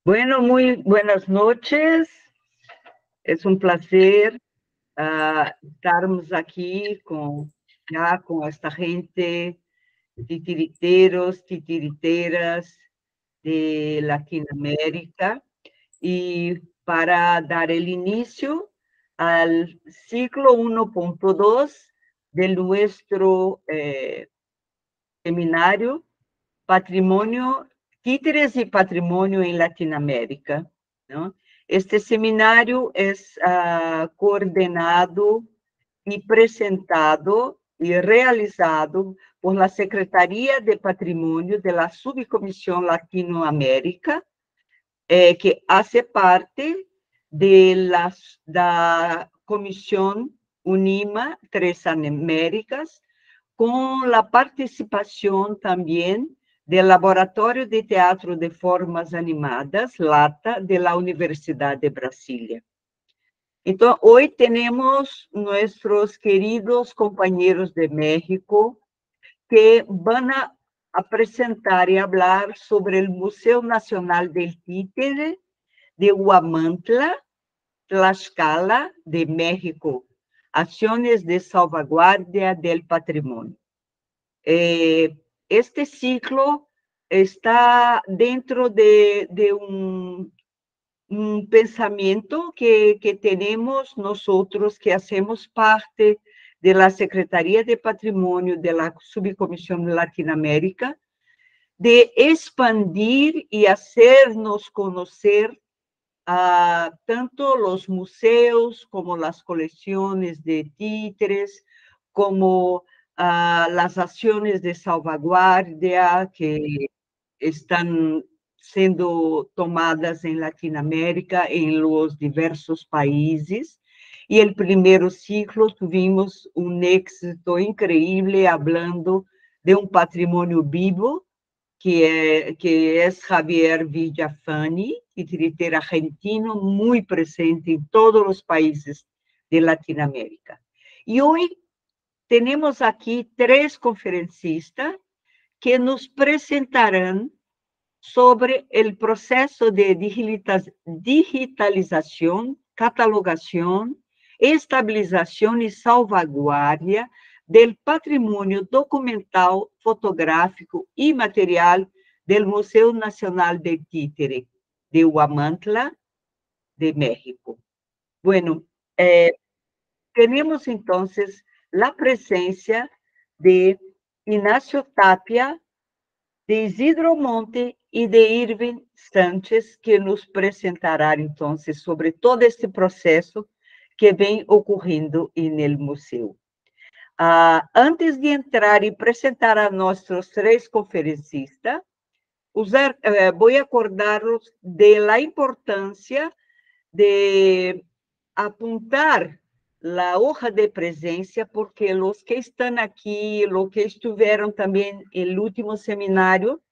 Bueno, muy buenas noches. Es un placer estarmos aquí con esta gente, titiriteros, titiriteras de Latinoamérica, y para dar el inicio al ciclo 1.2 de nuestro seminario Patrimonio, Títeres y Patrimonio en Latinoamérica, ¿no? Este seminario es coordenado y presentado y realizado por la Secretaría de Patrimonio de la Subcomisión Latinoamérica, que hace parte de la Comisión UNIMA Tres Américas, con la participación también del Laboratorio de Teatro de Formas Animadas, LATA, de la Universidad de Brasilia. Entonces, hoy tenemos nuestros queridos compañeros de México que van a presentar y hablar sobre el Museo Nacional del Títere de Huamantla, Tlaxcala, de México, acciones de salvaguardia del patrimonio. Este ciclo está dentro de un pensamiento que tenemos nosotros, que hacemos parte de la Secretaría de Patrimonio de la Subcomisión Latinoamérica, de expandir y hacernos conocer tanto los museos como las colecciones de títeres, como las acciones de salvaguardia que están siendo tomadas en Latinoamérica, en los diversos países. Y el primer ciclo tuvimos un éxito increíble hablando de un patrimonio vivo, que es Javier Villafani, titiritero argentino muy presente en todos los países de Latinoamérica. Y hoy tenemos aquí tres conferencistas que nos presentarán sobre el proceso de digitalización, catalogación, estabilización y salvaguardia del patrimonio documental, fotográfico y material del Museo Nacional del Títere de Huamantla, de México. Bueno, tenemos entonces la presencia de Ignacio Tapia, de Isidro Monte y de Irving Sánchez, que nos presentarán entonces sobre todo este proceso que ven ocurriendo en el museo. Antes de entrar y presentar a nuestros tres conferencistas, voy a acordaros de la importancia de apuntar la hoja de presencia, porque los que están aquí, los que estuvieron también en el último seminario,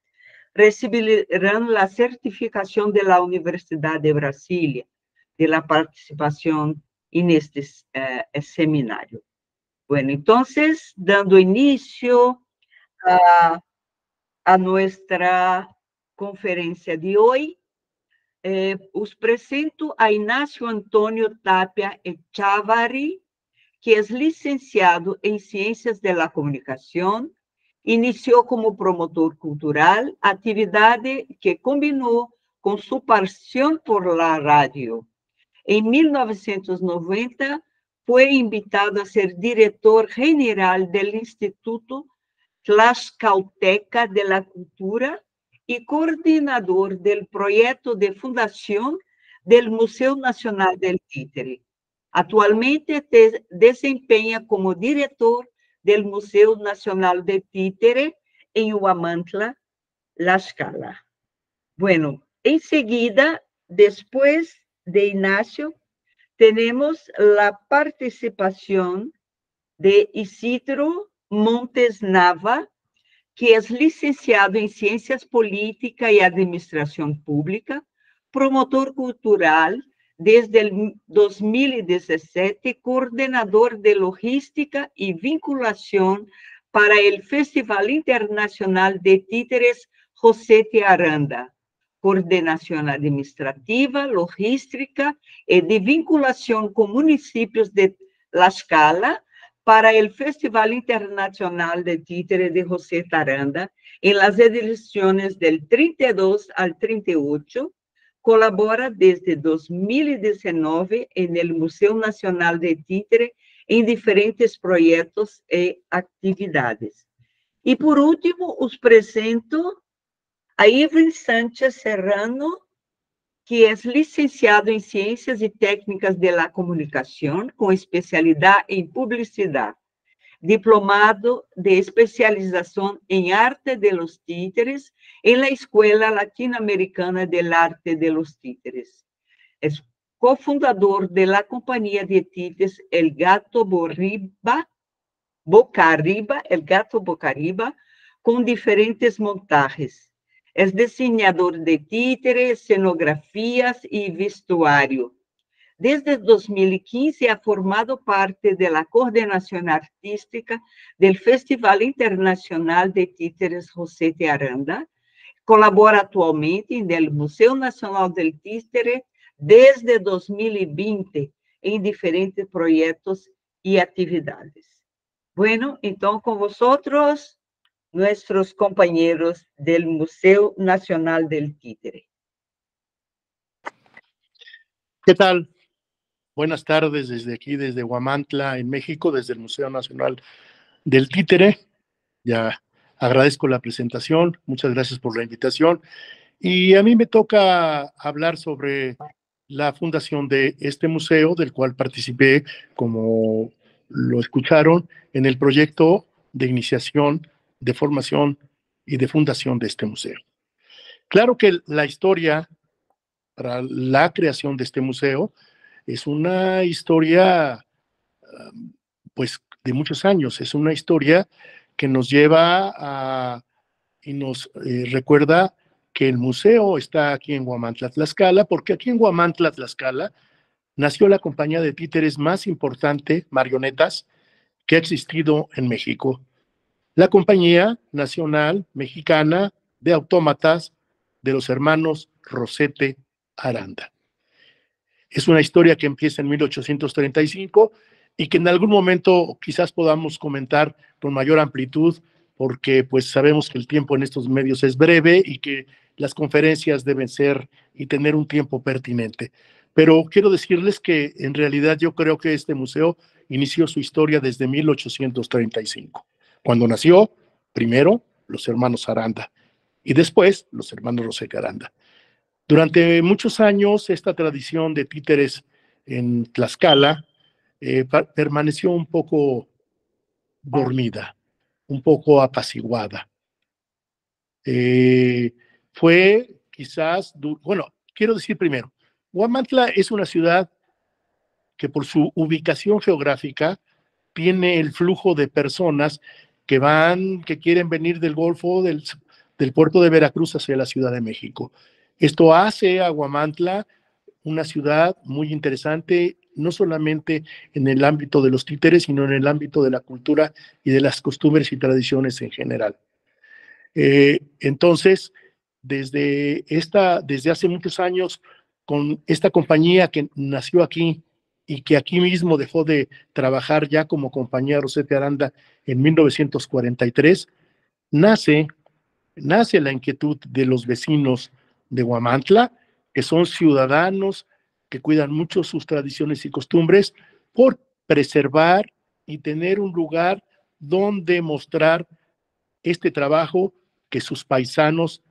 recibirán la certificación de la Universidad de Brasilia, de la participación en este seminario. Bueno, entonces, dando inicio a, a nuestra conferencia de hoy, os presento a Inácio Antônio Tapia Echavarri, que es licenciado en Ciencias de la Comunicación. Inició como promotor cultural, actividad que combinó con su pasión por la radio. En 1990 fue invitado a ser director general del Instituto Tlaxcalteca de la Cultura y coordinador del proyecto de fundación del Museo Nacional del Títere. Actualmente se desempeña como director del Museo Nacional del Títere en Huamantla, Tlaxcala. Bueno, enseguida, después de Ignacio, tenemos la participación de Isidro Montes Nava, que es licenciado en Ciencias Políticas y Administración Pública, promotor cultural desde el 2017, coordinador de logística y vinculación para el Festival Internacional de Títeres José T. Aranda, coordenación administrativa, logística y de vinculación con municipios de Tlaxcala para el Festival Internacional de Títere de José Aranda en las ediciones del 32 al 38. Colabora desde 2019 en el Museo Nacional de Títere en diferentes proyectos y actividades. Y por último, os presento a Ivry Sánchez Serrano, que es licenciado en Ciencias y Técnicas de la Comunicación, con especialidad en Publicidad, diplomado de especialización en Arte de los Títeres en la Escuela Latinoamericana del Arte de los Títeres. Es cofundador de la compañía de títeres El Gato Bocariba, con diferentes montajes. Es diseñador de títeres, escenografías y vestuario. Desde 2015 ha formado parte de la coordinación artística del Festival Internacional de Títeres José de Aranda. Colabora actualmente en el Museo Nacional del Títere desde 2020 en diferentes proyectos y actividades. Bueno, entonces con vosotros, nuestros compañeros del Museo Nacional del Títere. ¿Qué tal? Buenas tardes desde aquí, desde Huamantla, en México, desde el Museo Nacional del Títere. Ya agradezco la presentación, muchas gracias por la invitación. Y a mí me toca hablar sobre la fundación de este museo, del cual participé, como lo escucharon, en el proyecto de iniciación, de formación y de fundación de este museo. Claro que la historia para la creación de este museo es una historia, pues, de muchos años. Es una historia que nos lleva a, y nos recuerda que el museo está aquí en Huamantla, Tlaxcala, porque aquí en Huamantla, Tlaxcala, nació la compañía de títeres más importante, marionetas, que ha existido en México. La Compañía Nacional Mexicana de Autómatas de los hermanos Rosete Aranda. Es una historia que empieza en 1835 y que en algún momento quizás podamos comentar con mayor amplitud, porque pues sabemos que el tiempo en estos medios es breve y que las conferencias deben ser y tener un tiempo pertinente. Pero quiero decirles que en realidad yo creo que este museo inició su historia desde 1835, cuando nació primero los hermanos Aranda y después los hermanos Rosete Aranda. Durante muchos años, esta tradición de títeres en Tlaxcala permaneció un poco dormida, un poco apaciguada. Fue quizás, bueno, quiero decir primero, Huamantla es una ciudad que por su ubicación geográfica tiene el flujo de personas que van, que quieren venir del Golfo, del puerto de Veracruz hacia la Ciudad de México. Esto hace a Huamantla una ciudad muy interesante, no solamente en el ámbito de los títeres, sino en el ámbito de la cultura y de las costumbres y tradiciones en general. Entonces, desde hace muchos años, con esta compañía que nació aquí y que aquí mismo dejó de trabajar ya como compañía Rosete Aranda en 1943, nace la inquietud de los vecinos de Huamantla, que son ciudadanos que cuidan mucho sus tradiciones y costumbres, por preservar y tener un lugar donde mostrar este trabajo que sus paisanos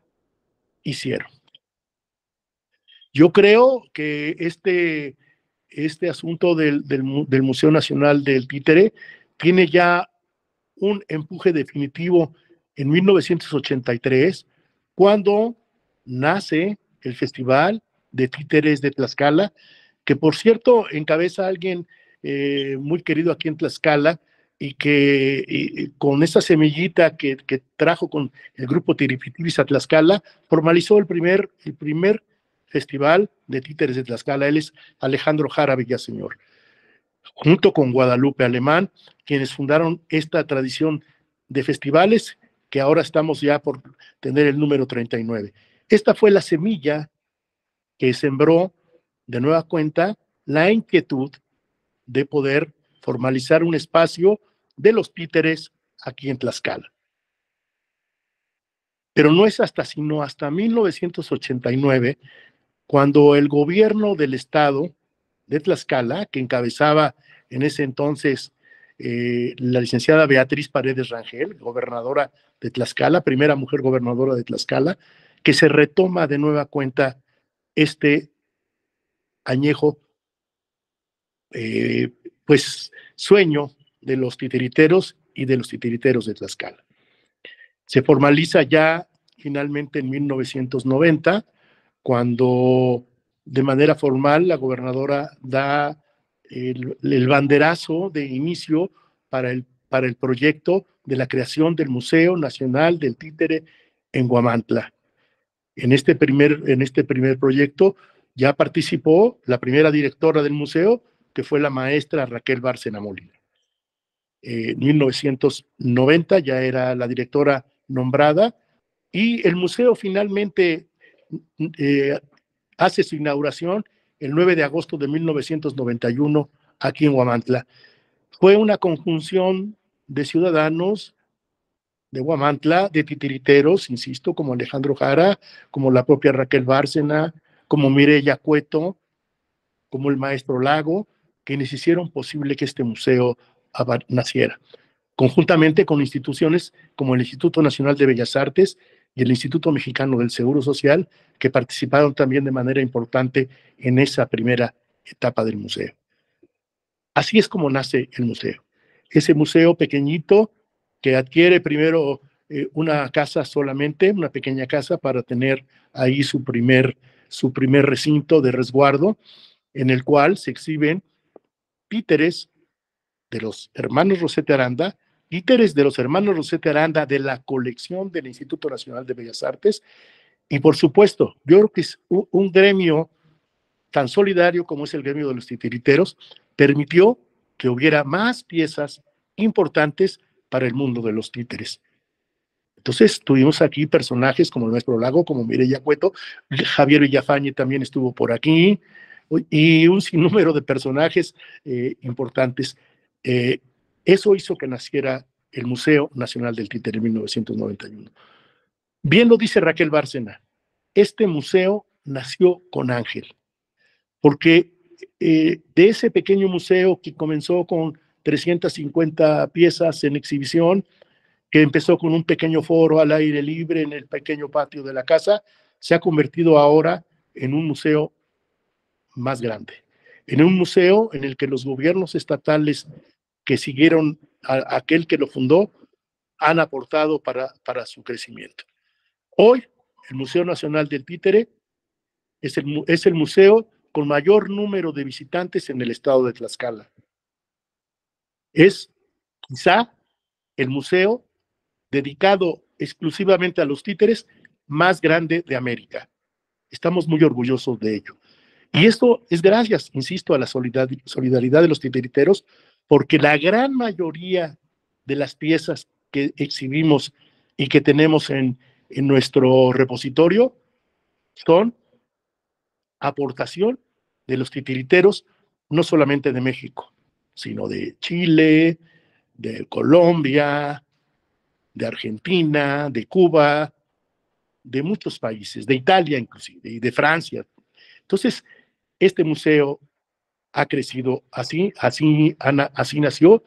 hicieron. Yo creo que este asunto del Museo Nacional del Títere tiene ya un empuje definitivo en 1983, cuando nace el Festival de Títeres de Tlaxcala, que por cierto encabeza a alguien muy querido aquí en Tlaxcala, y que con esa semillita que trajo con el grupo Tiripitivis a Tlaxcala, formalizó el primer Festival de Títeres de Tlaxcala. Él es Alejandro Jara Villaseñor, junto con Guadalupe Alemán, quienes fundaron esta tradición de festivales, que ahora estamos ya por tener el número 39. Esta fue la semilla que sembró de nueva cuenta la inquietud de poder formalizar un espacio de los títeres aquí en Tlaxcala. Pero no es sino hasta 1989, cuando el gobierno del estado de Tlaxcala, que encabezaba en ese entonces la licenciada Beatriz Paredes Rangel, gobernadora de Tlaxcala, primera mujer gobernadora de Tlaxcala, que se retoma de nueva cuenta este añejo pues sueño de los titiriteros y de los titiriteros de Tlaxcala. Se formaliza ya finalmente en 1990, cuando de manera formal la gobernadora da el banderazo de inicio para el proyecto de la creación del Museo Nacional del Títere en Huamantla. En este primer proyecto ya participó la primera directora del museo, que fue la maestra Raquel Bárcena Molina. En 1990 ya era la directora nombrada, y el museo finalmente hace su inauguración el 9 de agosto de 1991 aquí en Huamantla. Fue una conjunción de ciudadanos de Huamantla, de titiriteros, insisto, como Alejandro Jara, como la propia Raquel Bárcena, como Mireya Cueto, como el maestro Lago, quienes hicieron posible que este museo naciera, conjuntamente con instituciones como el Instituto Nacional de Bellas Artes y el Instituto Mexicano del Seguro Social, que participaron también de manera importante en esa primera etapa del museo. Así es como nace el museo. Ese museo pequeñito que adquiere primero una casa solamente, una pequeña casa, para tener ahí su primer recinto de resguardo, en el cual se exhiben títeres de los hermanos Rosete Aranda, títeres de los hermanos Rosete Aranda de la colección del Instituto Nacional de Bellas Artes, y por supuesto, yo creo que es un gremio tan solidario como es el gremio de los titiriteros, permitió que hubiera más piezas importantes para el mundo de los títeres. Entonces tuvimos aquí personajes como el maestro Lago, como Mireya Cueto, Javier Villafañe también estuvo por aquí, y un sinnúmero de personajes importantes. Eso hizo que naciera el Museo Nacional del Títere en 1991. Bien lo dice Raquel Bárcena, este museo nació con Ángel, porque de ese pequeño museo que comenzó con 350 piezas en exhibición, que empezó con un pequeño foro al aire libre en el pequeño patio de la casa, se ha convertido ahora en un museo más grande, en un museo en el que los gobiernos estatales que siguieron a aquel que lo fundó han aportado para su crecimiento. Hoy, el Museo Nacional del Títere es el museo con mayor número de visitantes en el estado de Tlaxcala. Es quizá el museo dedicado exclusivamente a los títeres más grande de América. Estamos muy orgullosos de ello. Y esto es gracias, insisto, a la solidaridad de los titiriteros, porque la gran mayoría de las piezas que exhibimos y que tenemos en nuestro repositorio son aportación de los titiriteros, no solamente de México, sino de Chile, de Colombia, de Argentina, de Cuba, de muchos países, de Italia inclusive, y de Francia. Entonces, este museo ha crecido así nació,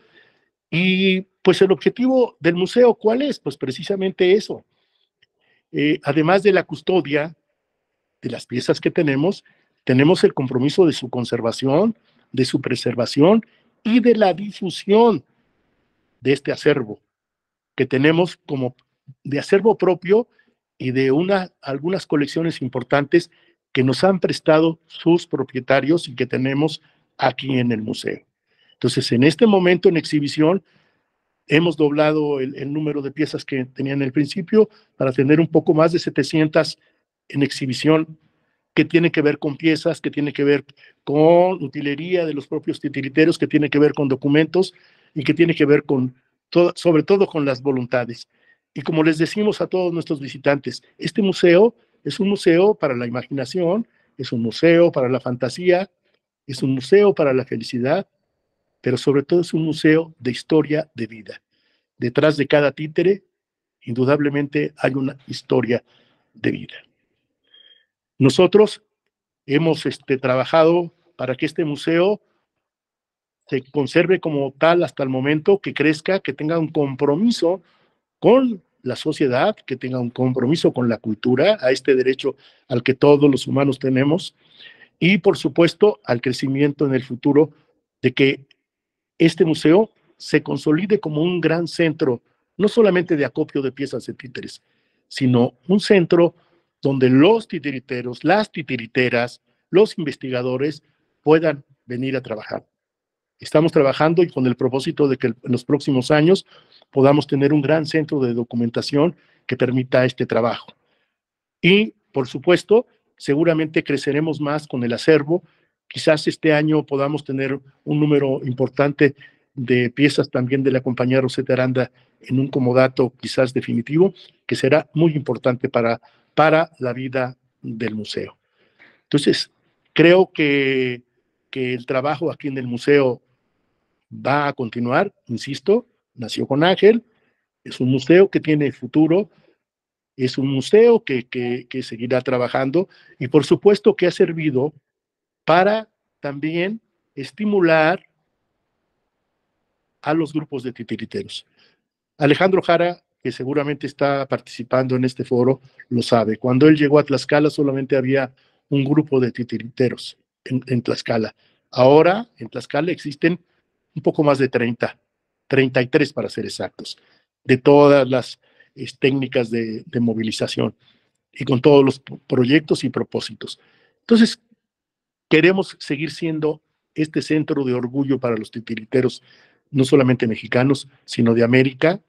y pues el objetivo del museo, ¿cuál es? Pues precisamente eso. Además de la custodia de las piezas que tenemos el compromiso de su conservación, de su preservación y de la difusión de este acervo que tenemos como de acervo propio y de algunas colecciones importantes que nos han prestado sus propietarios y que tenemos aquí en el museo. Entonces, en este momento en exhibición, hemos doblado el número de piezas que tenían en el principio para tener un poco más de 700 en exhibición, que tiene que ver con piezas, que tiene que ver con utilería de los propios titiriteros, que tiene que ver con documentos y que tiene que ver con sobre todo con las voluntades. Y como les decimos a todos nuestros visitantes, este museo Es un museo para la imaginación, es un museo para la fantasía, es un museo para la felicidad, pero sobre todo es un museo de historia de vida. Detrás de cada títere, indudablemente hay una historia de vida. Nosotros hemos trabajado para que este museo se conserve como tal hasta el momento, que crezca, que tenga un compromiso con la sociedad, que tenga un compromiso con la cultura, a este derecho al que todos los humanos tenemos, y por supuesto al crecimiento en el futuro de que este museo se consolide como un gran centro, no solamente de acopio de piezas de títeres, sino un centro donde los titiriteros, las titiriteras, los investigadores puedan venir a trabajar. Estamos trabajando y con el propósito de que en los próximos años podamos tener un gran centro de documentación que permita este trabajo. Y, por supuesto, seguramente creceremos más con el acervo. Quizás este año podamos tener un número importante de piezas también de la compañía Rosetta Aranda en un comodato quizás definitivo, que será muy importante para la vida del museo. Entonces, creo que el trabajo aquí en el museo va a continuar, insisto, nació con Ángel, es un museo que tiene futuro, es un museo que seguirá trabajando y por supuesto que ha servido para también estimular a los grupos de titiriteros. Alejandro Jara, que seguramente está participando en este foro, lo sabe. Cuando él llegó a Tlaxcala solamente había un grupo de titiriteros en Tlaxcala. Ahora en Tlaxcala existen un poco más de 33 para ser exactos, de todas las técnicas de movilización y con todos los proyectos y propósitos. Entonces, queremos seguir siendo este centro de orgullo para los titiriteros, no solamente mexicanos, sino de América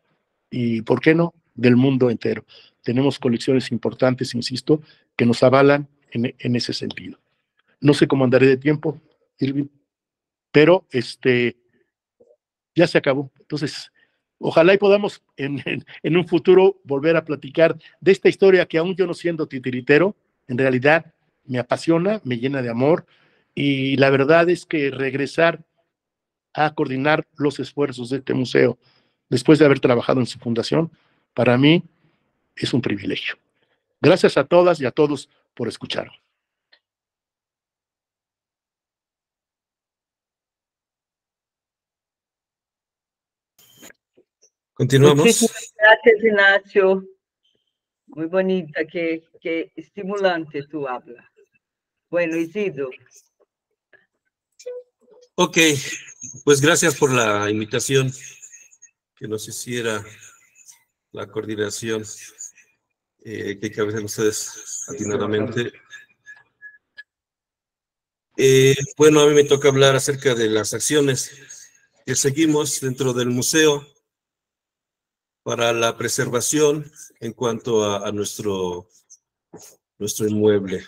y, ¿por qué no?, del mundo entero. Tenemos colecciones importantes, insisto, que nos avalan en ese sentido. No sé cómo andaré de tiempo, Irving, pero ya se acabó. Entonces, ojalá y podamos en un futuro volver a platicar de esta historia que aún yo no siendo titiritero, en realidad me apasiona, me llena de amor, y la verdad es que regresar a coordinar los esfuerzos de este museo, después de haber trabajado en su fundación, para mí es un privilegio. Gracias a todas y a todos por escuchar. Continuamos. Muchísimas gracias, Ignacio. Muy bonita, qué estimulante tu habla. Bueno, Isidro. Ok, pues gracias por la invitación que nos hiciera la coordinación que encabezan ustedes atinadamente. Bueno, a mí me toca hablar acerca de las acciones que seguimos dentro del museo para la preservación en cuanto a nuestro inmueble.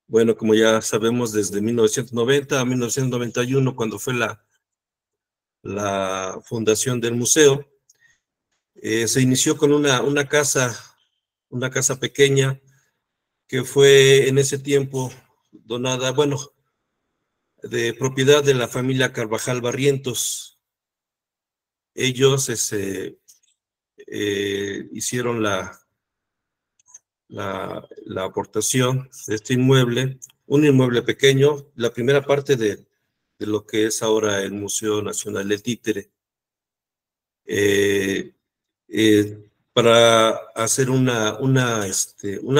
Bueno, como ya sabemos, desde 1990 a 1991, cuando fue la fundación del museo, se inició con una casa pequeña que fue en ese tiempo donada, bueno, de propiedad de la familia Carvajal Barrientos. Ellos hicieron la aportación de este inmueble, un inmueble pequeño, la primera parte de lo que es ahora el Museo Nacional del Títere, para hacer una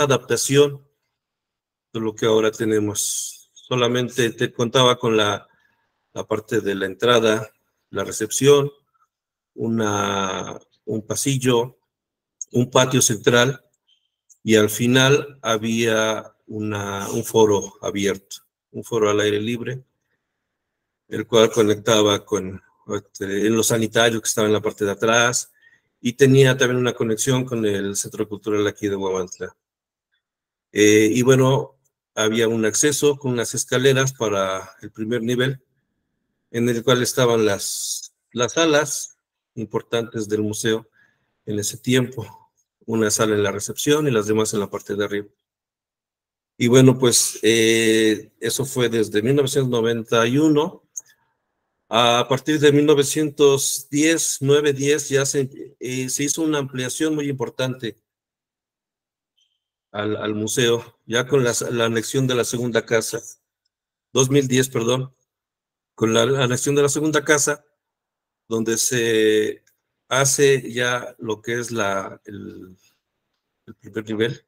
adaptación de lo que ahora tenemos. Solamente te contaba con la parte de la entrada, la recepción, un pasillo, un patio central, y al final había un foro abierto, un foro al aire libre, el cual conectaba con en los sanitarios que estaban en la parte de atrás, y tenía también una conexión con el Centro Cultural aquí de Huamantla. Y bueno, había un acceso con unas escaleras para el primer nivel, en el cual estaban las salas importantes del museo en ese tiempo. una sala en la recepción y las demás en la parte de arriba. Y bueno, pues eso fue desde 1991. A partir de 1910, 9-10, ya se hizo una ampliación muy importante al museo, ya con la anexión de la segunda casa, 2010, perdón, con la anexión de la segunda casa, donde se hace ya lo que es el primer nivel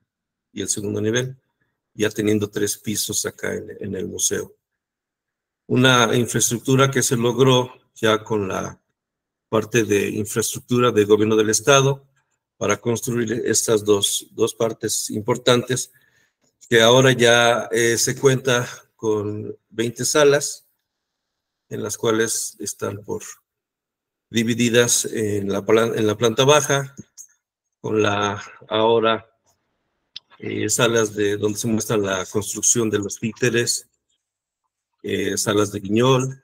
y el segundo nivel, ya teniendo 3 pisos acá en el museo. Una infraestructura que se logró ya con la parte de infraestructura del gobierno del estado para construir estas dos partes importantes, que ahora ya se cuenta con 20 salas, en las cuales están divididas en la planta baja, con ahora salas donde se muestra la construcción de los títeres, salas de Guiñol,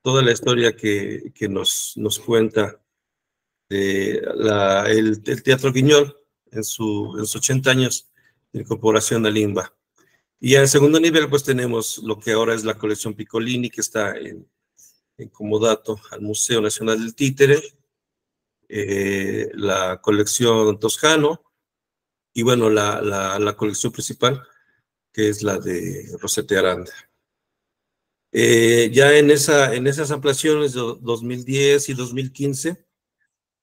toda la historia que nos cuenta de el Teatro Guiñol en sus 80 años de incorporación al INBA. Y en segundo nivel, pues tenemos lo que ahora es la colección Piccolini, que está en comodato al Museo Nacional del Títere, la colección Toscano, y bueno, la colección principal, que es la de Rosete Aranda. Ya en esas ampliaciones de 2010 y 2015,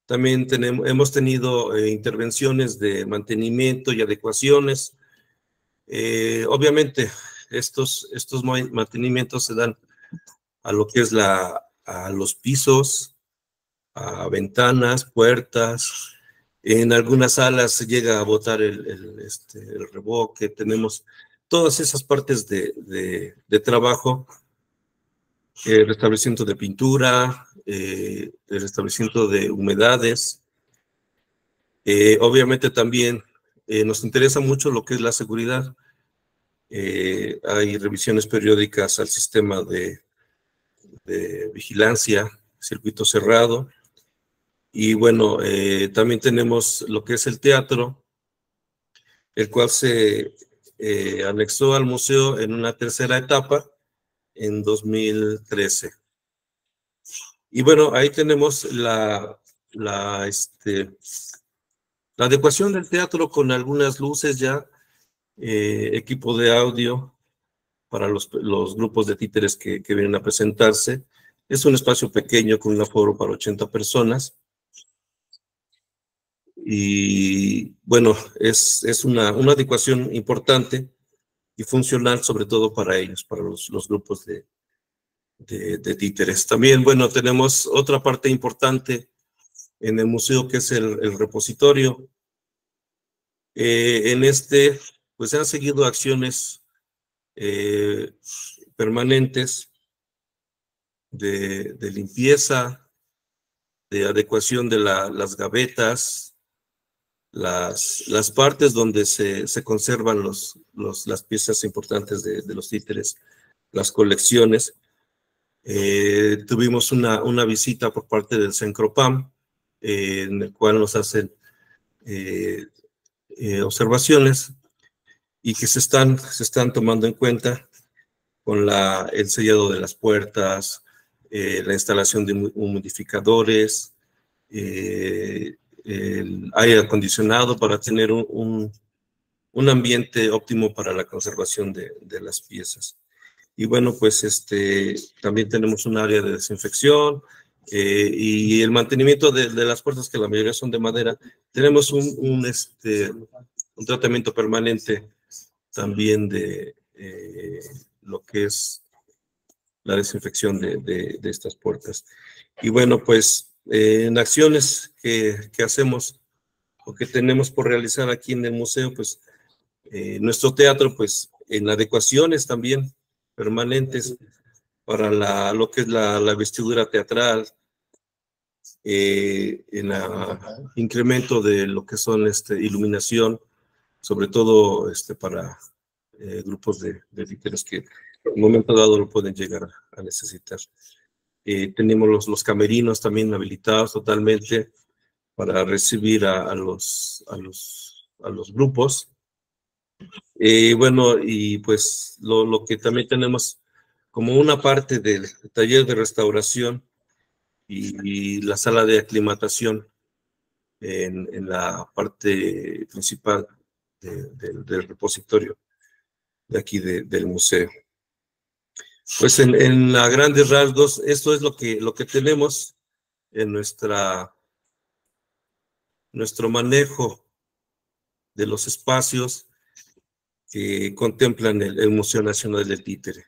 también hemos tenido intervenciones de mantenimiento y adecuaciones. Obviamente, estos mantenimientos se dan a lo que es a los pisos, a ventanas, puertas. En algunas salas se llega a botar el revoque. Tenemos todas esas partes de trabajo, el restablecimiento de pintura, el restablecimiento de humedades. Obviamente también nos interesa mucho lo que es la seguridad. Hay revisiones periódicas al sistema de vigilancia, circuito cerrado. Y bueno, también tenemos lo que es el teatro, el cual se anexó al museo en una tercera etapa en 2013. Y bueno, ahí tenemos la adecuación del teatro con algunas luces ya, equipo de audio para los grupos de títeres que vienen a presentarse. Es un espacio pequeño con un aforo para 80 personas. Y bueno, es una adecuación importante y funcional, sobre todo para ellos, para los grupos de títeres. También, bueno, tenemos otra parte importante en el museo, que es el repositorio. Pues se han seguido acciones permanentes de limpieza, de adecuación de las gavetas, las partes donde se conservan las piezas importantes de los títeres, las colecciones. Tuvimos una visita por parte del Cencropam, en el cual nos hacen observaciones y que se están tomando en cuenta con el sellado de las puertas, la instalación de humidificadores, el aire acondicionado para tener un ambiente óptimo para la conservación de las piezas. Y bueno, pues también tenemos un área de desinfección y el mantenimiento de las puertas, que la mayoría son de madera. Tenemos un tratamiento permanente también de lo que es la desinfección de estas puertas. Y bueno, pues en acciones que hacemos o que tenemos por realizar aquí en el museo, pues nuestro teatro, pues en adecuaciones también permanentes para lo que es la vestidura teatral, en incremento de lo que son iluminación, sobre todo para grupos de títeres que en un momento dado lo pueden llegar a necesitar. Tenemos los camerinos también habilitados totalmente, para recibir a los grupos. Bueno, y pues lo que también tenemos como una parte del taller de restauración y la sala de aclimatación en la parte principal del repositorio de aquí del museo. Pues en a grandes rasgos, esto es lo que tenemos en nuestro manejo de los espacios que contemplan el Museo Nacional del Títere.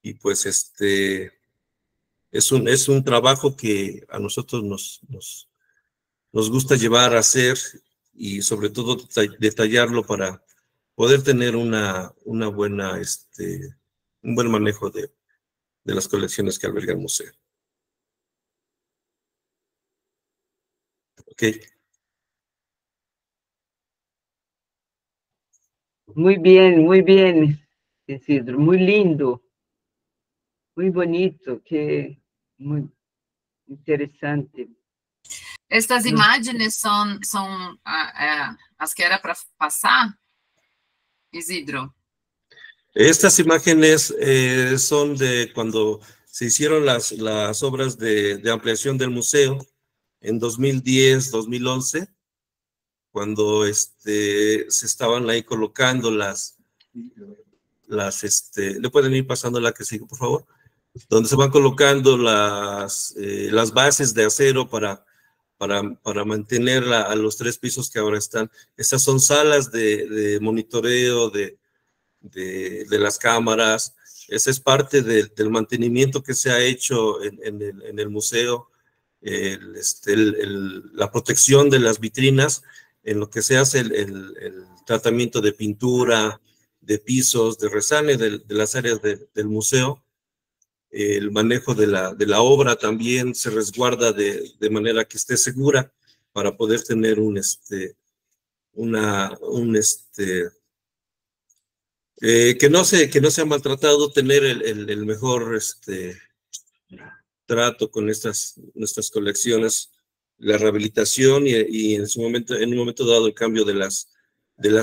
Y pues es un trabajo que a nosotros nos gusta llevar a hacer y sobre todo detallarlo para poder tener un buen manejo de las colecciones que alberga el museo. Ok. Muy bien, Isidro, muy lindo, muy bonito, muy interesante. Estas imágenes son as que era para passar, Isidro? Estas imágenes son de cuando se hicieron las obras de ampliación del museo en 2010, 2011, cuando se estaban ahí colocando ¿le pueden ir pasando la que sigue, por favor? Donde se van colocando las bases de acero para mantener a los 3 pisos que ahora están. Esas son salas de monitoreo de las cámaras. Esa es parte del mantenimiento que se ha hecho en el museo, la protección de las vitrinas, en lo que se hace el tratamiento de pintura, de pisos, de resane de las áreas del museo. El manejo de la obra también se resguarda de manera que esté segura para poder tener que no sea maltratado, tener el mejor trato con nuestras colecciones, la rehabilitación y en un momento dado el cambio de las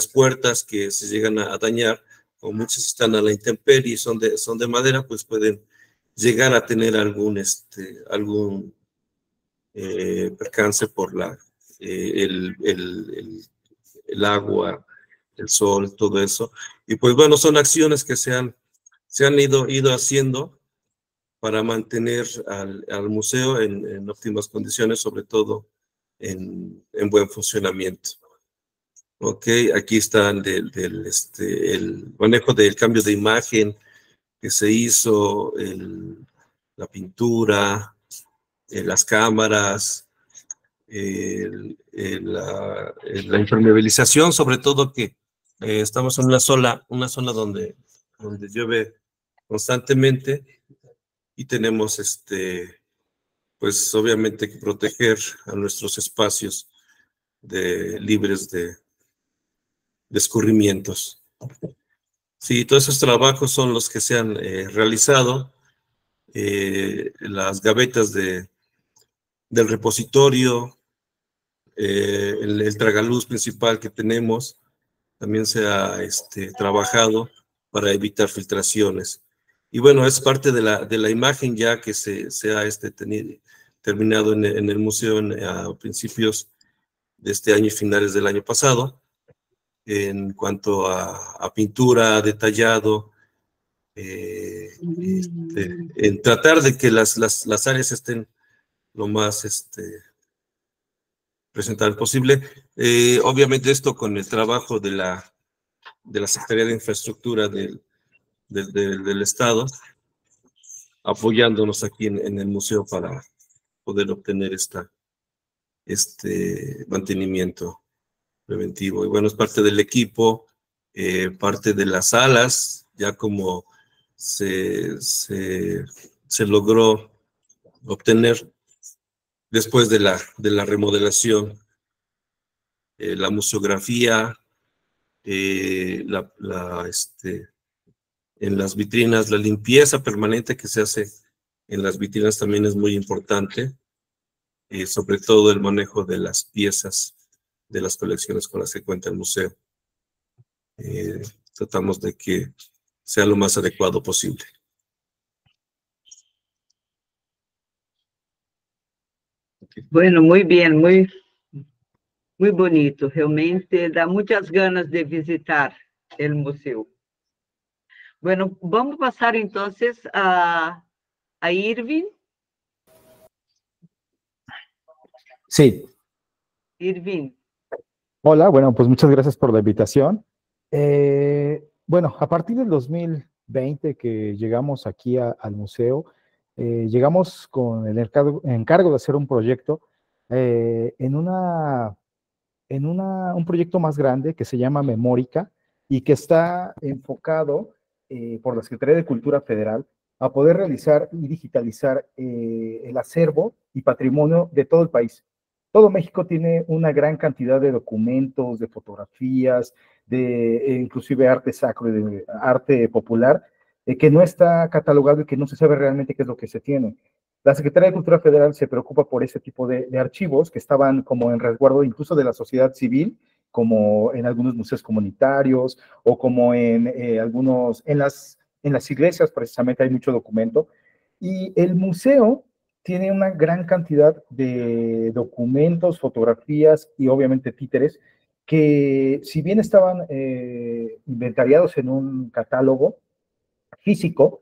puertas que se llegan a dañar, o muchas están a la intemperie y son de madera, pues pueden llegar a tener algún percance por el agua, el sol, todo eso. Y pues bueno, son acciones que se han ido haciendo para mantener al museo en óptimas condiciones, sobre todo en buen funcionamiento. Ok, aquí están el manejo del cambio de imagen que se hizo, la pintura, las cámaras, la impermeabilización, sobre todo que estamos en una zona donde llueve constantemente y tenemos pues obviamente que proteger a nuestros espacios libres de escurrimientos. Sí, todos esos trabajos son los que se han realizado. Las gavetas del repositorio, el tragaluz principal que tenemos, también se ha trabajado para evitar filtraciones. Y bueno, es parte de la imagen ya que se ha terminado en el museo a principios de este año y finales del año pasado, en cuanto a pintura, detallado, en tratar de que las áreas estén lo más presentables posible. Obviamente esto con el trabajo de la Secretaría de Infraestructura del Estado, apoyándonos aquí en el museo para poder obtener este mantenimiento preventivo. Y bueno, es parte del equipo, parte de las salas, ya como se logró obtener después de la remodelación, la museografía, en las vitrinas, la limpieza permanente que se hace en las vitrinas también es muy importante. sobre todo el manejo de las piezas de las colecciones con las que cuenta el museo. Tratamos de que sea lo más adecuado posible. Bueno, muy bien, muy bonito. Realmente dá muitas ganas de visitar o museu. Bueno, vamos pasar entonces a Irving. Sí. Irving. Hola, bueno, pues muchas gracias por la invitación. Bueno, a partir del 2020 que llegamos aquí al museo, llegamos con el encargo de hacer un proyecto en un proyecto más grande que se llama Memórica y que está enfocado por la Secretaría de Cultura Federal a poder realizar y digitalizar el acervo y patrimonio de todo el país. Todo México tiene una gran cantidad de documentos, de fotografías, de inclusive arte sacro, de arte popular, que no está catalogado y que no se sabe realmente qué es lo que se tiene. La Secretaría de Cultura Federal se preocupa por ese tipo de archivos que estaban como en resguardo incluso de la sociedad civil, como en algunos museos comunitarios o como en en las iglesias precisamente hay mucho documento. Y el museo tiene una gran cantidad de documentos, fotografías y obviamente títeres que si bien estaban inventariados en un catálogo físico,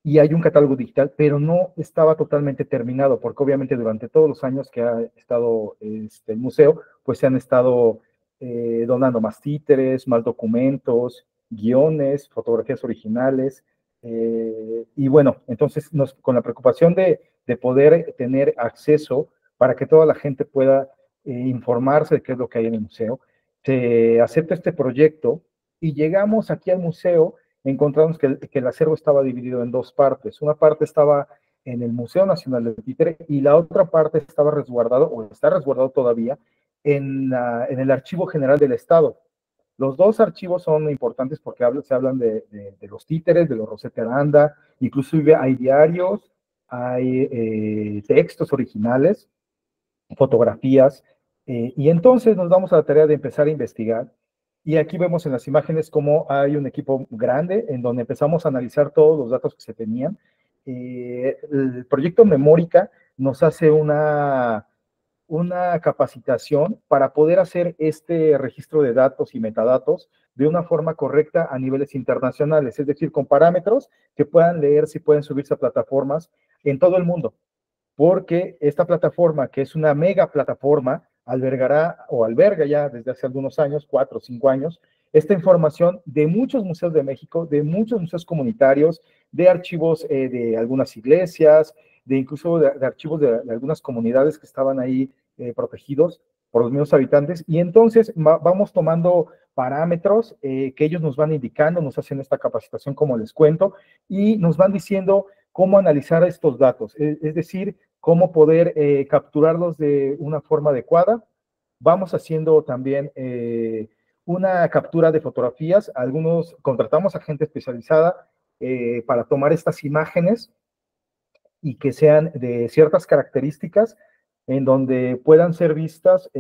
y hay un catálogo digital, pero no estaba totalmente terminado, porque obviamente durante todos los años que ha estado el museo, pues se han estado donando más títeres, más documentos, guiones, fotografías originales, y bueno, entonces con la preocupación de poder tener acceso para que toda la gente pueda informarse de qué es lo que hay en el museo, se acepta este proyecto y llegamos aquí al museo. Encontramos que el acervo estaba dividido en dos partes. Una parte estaba en el Museo Nacional del Títere y la otra parte estaba resguardado, o está resguardado todavía, en el Archivo General del Estado. Los dos archivos son importantes porque se hablan de los títeres, de los Rosete Aranda, inclusive hay diarios, hay textos originales, fotografías, y entonces nos damos a la tarea de empezar a investigar. Y aquí vemos en las imágenes cómo hay un equipo grande en donde empezamos a analizar todos los datos que se tenían. El proyecto Memórica nos hace una capacitación para poder hacer este registro de datos y metadatos de una forma correcta a niveles internacionales, es decir, con parámetros que puedan leerse y pueden subirse a plataformas en todo el mundo, porque esta plataforma, que es una mega plataforma, albergará o alberga ya desde hace algunos años, 4 o 5 años, esta información de muchos museos de México, de muchos museos comunitarios, de archivos de algunas iglesias, de incluso de archivos de algunas comunidades que estaban ahí protegidos por los mismos habitantes, y entonces vamos tomando parámetros que ellos nos van indicando, nos hacen esta capacitación como les cuento, y nos van diciendo cómo analizar estos datos, es decir, cómo poder capturarlos de una forma adecuada. Vamos haciendo también una captura de fotografías, contratamos a gente especializada para tomar estas imágenes y que sean de ciertas características en donde puedan ser vistas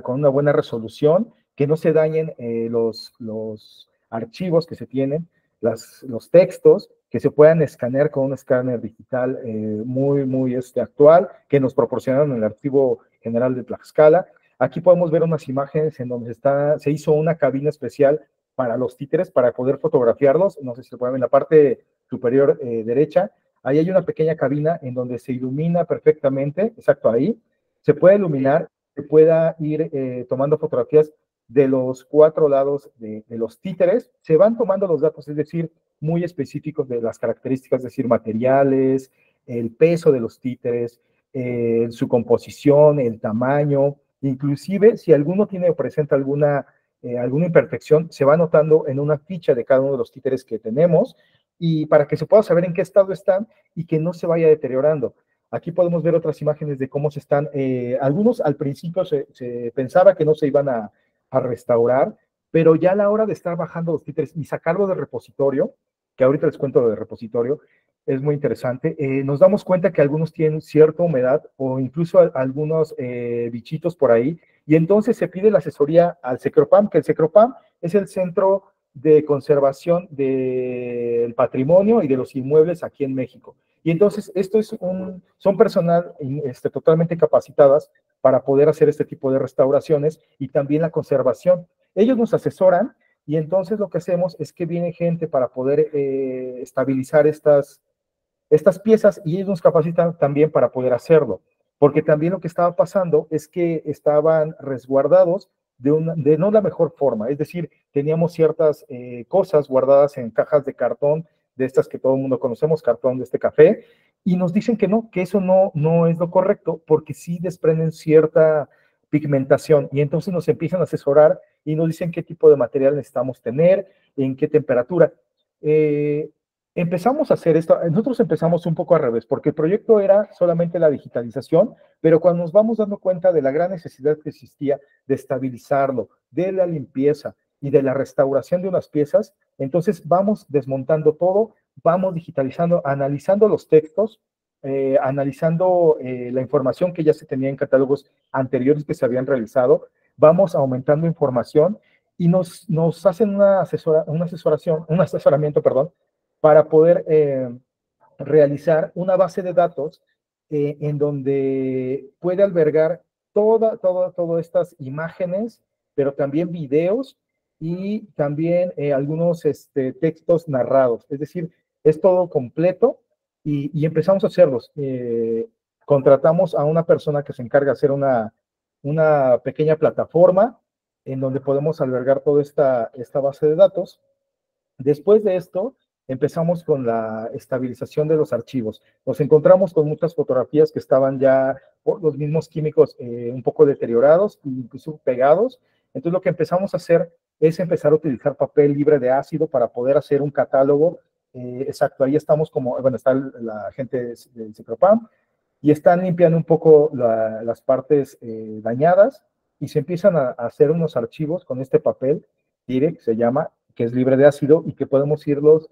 con una buena resolución, que no se dañen los archivos que se tienen, los textos, que se puedan escanear con un escáner digital muy actual, que nos proporcionaron el Archivo General de Tlaxcala. Aquí podemos ver unas imágenes en donde se hizo una cabina especial para los títeres, para poder fotografiarlos. No sé si se pueden ver en la parte superior derecha. Ahí hay una pequeña cabina en donde se ilumina perfectamente, exacto ahí. Se puede iluminar, se pueda ir tomando fotografías de los 4 lados de los títeres. Se van tomando los datos, es decir, muy específicos de las características, es decir, materiales, el peso de los títeres, su composición, el tamaño, inclusive si alguno tiene o presenta alguna imperfección, se va anotando en una ficha de cada uno de los títeres que tenemos, y para que se pueda saber en qué estado están y que no se vaya deteriorando. Aquí podemos ver otras imágenes de cómo se están, algunos al principio se pensaba que no se iban a restaurar, pero ya a la hora de estar bajando los títeres y sacarlo del repositorio, que ahorita les cuento lo del repositorio, es muy interesante. Nos damos cuenta que algunos tienen cierta humedad o incluso algunos bichitos por ahí, y entonces se pide la asesoría al SECROPAM, que el SECROPAM es el Centro de Conservación del Patrimonio y de los Inmuebles aquí en México. Y entonces esto es son personal totalmente capacitadas para poder hacer este tipo de restauraciones y también la conservación. Ellos nos asesoran y entonces lo que hacemos es que viene gente para poder estabilizar estas piezas y ellos nos capacitan también para poder hacerlo. Porque también lo que estaba pasando es que estaban resguardados de no la mejor forma, es decir, teníamos ciertas cosas guardadas en cajas de cartón, de estas que todo el mundo conocemos, cartón de este café, y nos dicen que no, que eso no es lo correcto, porque sí desprenden cierta pigmentación, y entonces nos empiezan a asesorar y nos dicen qué tipo de material necesitamos tener, en qué temperatura. Empezamos a hacer esto, nosotros empezamos un poco al revés, porque el proyecto era solamente la digitalización, pero cuando nos vamos dando cuenta de la gran necesidad que existía de estabilizarlo, de la limpieza y de la restauración de unas piezas, entonces vamos desmontando todo, vamos digitalizando, analizando los textos, analizando la información que ya se tenía en catálogos anteriores que se habían realizado, vamos aumentando información y nos hacen un asesoramiento, perdón, para poder realizar una base de datos en donde puede albergar todas estas imágenes, pero también videos y también algunos textos narrados. Es decir, es todo completo y empezamos a hacerlos. Contratamos a una persona que se encarga de hacer una pequeña plataforma en donde podemos albergar toda esta base de datos. Después de esto, empezamos con la estabilización de los archivos. Nos encontramos con muchas fotografías que estaban ya por los mismos químicos un poco deteriorados, incluso pegados. Entonces lo que empezamos a hacer es empezar a utilizar papel libre de ácido para poder hacer un catálogo exacto. Ahí estamos bueno, está la gente del SECROPAM y están limpiando un poco las partes dañadas y se empiezan a hacer unos archivos con este papel direct, se llama, que es libre de ácido y que podemos irlos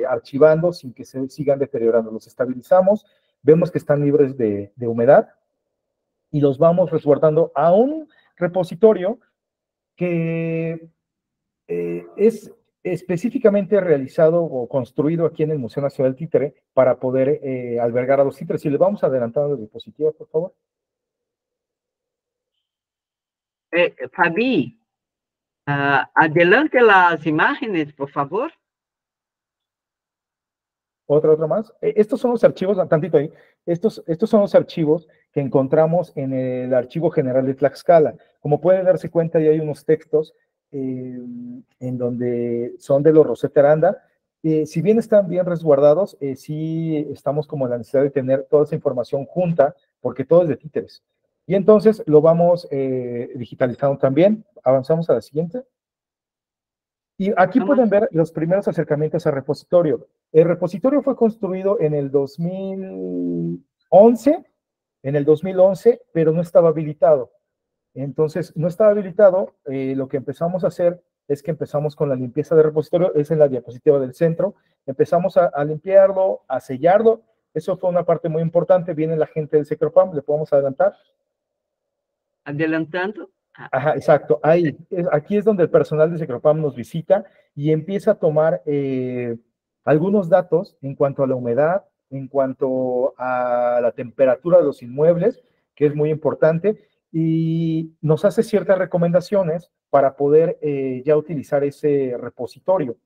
archivando sin que se sigan deteriorando. Los estabilizamos, vemos que están libres de humedad y los vamos resguardando a un repositorio que es específicamente realizado o construido aquí en el Museo Nacional del Títere para poder albergar a los títeres. Si le vamos adelantando la diapositiva, por favor. Fabi, adelante las imágenes, por favor. Otra más. Estos son los archivos, tantito ahí, estos son los archivos que encontramos en el Archivo General de Tlaxcala. Como pueden darse cuenta, ahí hay unos textos en donde son de los Rosetta Aranda. Si bien están bien resguardados, sí estamos como en la necesidad de tener toda esa información junta, porque todo es de títeres. Y entonces lo vamos digitalizando también. Avanzamos a la siguiente. Y aquí pueden ver los primeros acercamientos al repositorio. El repositorio fue construido en el 2011, pero no estaba habilitado. Entonces, no estaba habilitado, lo que empezamos a hacer es que empezamos con la limpieza del repositorio, es en la diapositiva del centro, empezamos a limpiarlo, a sellarlo, eso fue una parte muy importante, viene la gente del SECROPAM, ¿le podemos adelantar? Adelantando. Ajá, exacto. Aquí es donde el personal de SECROPAM nos visita y empieza a tomar algunos datos en cuanto a la humedad, en cuanto a la temperatura de los inmuebles, que es muy importante, y nos hace ciertas recomendaciones para poder ya utilizar ese repositorio.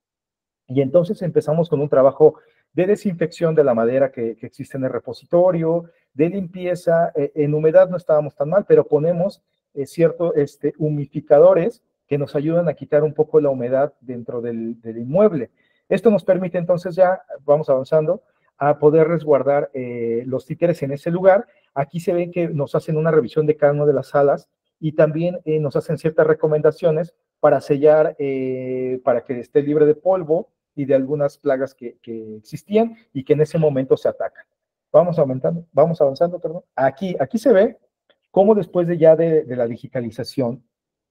Y entonces empezamos con un trabajo de desinfección de la madera que existe en el repositorio, de limpieza. En humedad no estábamos tan mal, pero ponemos ciertos humidificadores que nos ayudan a quitar un poco la humedad dentro del inmueble. Esto nos permite entonces ya, vamos avanzando, a poder resguardar los títeres en ese lugar. Aquí se ve que nos hacen una revisión de cada una de las salas y también nos hacen ciertas recomendaciones para sellar, para que esté libre de polvo y de algunas plagas que existían y que en ese momento se atacan. Vamos avanzando, perdón. Aquí se ve cómo después de la digitalización,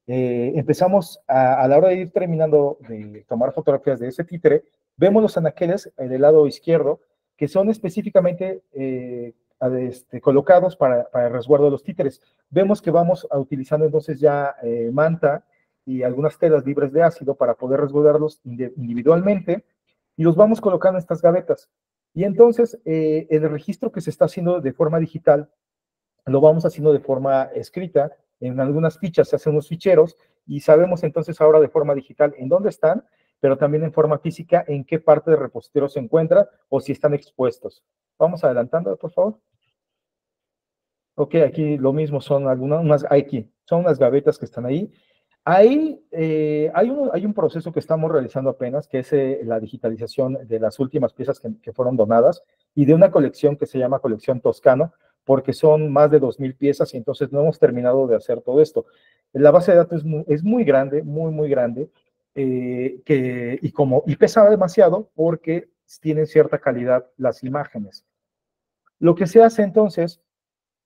empezamos a la hora de ir terminando de tomar fotografías de ese títere, vemos los anaqueles del lado izquierdo, que son específicamente colocados para el resguardo de los títeres. Vemos que vamos utilizando entonces ya manta y algunas telas libres de ácido para poder resguardarlos individualmente, y los vamos colocando en estas gavetas. Y entonces el registro que se está haciendo de forma digital lo vamos haciendo de forma escrita. En algunas fichas se hacen unos ficheros y sabemos entonces ahora de forma digital en dónde están, pero también en forma física en qué parte del repositorio se encuentra o si están expuestos. Vamos adelantando, por favor. Ok, aquí lo mismo, son son unas gavetas que están ahí. Ahí hay un proceso que estamos realizando apenas, que es la digitalización de las últimas piezas que fueron donadas y de una colección que se llama Colección Toscano, porque son más de 2,000 piezas y entonces no hemos terminado de hacer todo esto. La base de datos es muy grande, muy grande, y pesa demasiado porque tienen cierta calidad las imágenes. Lo que se hace entonces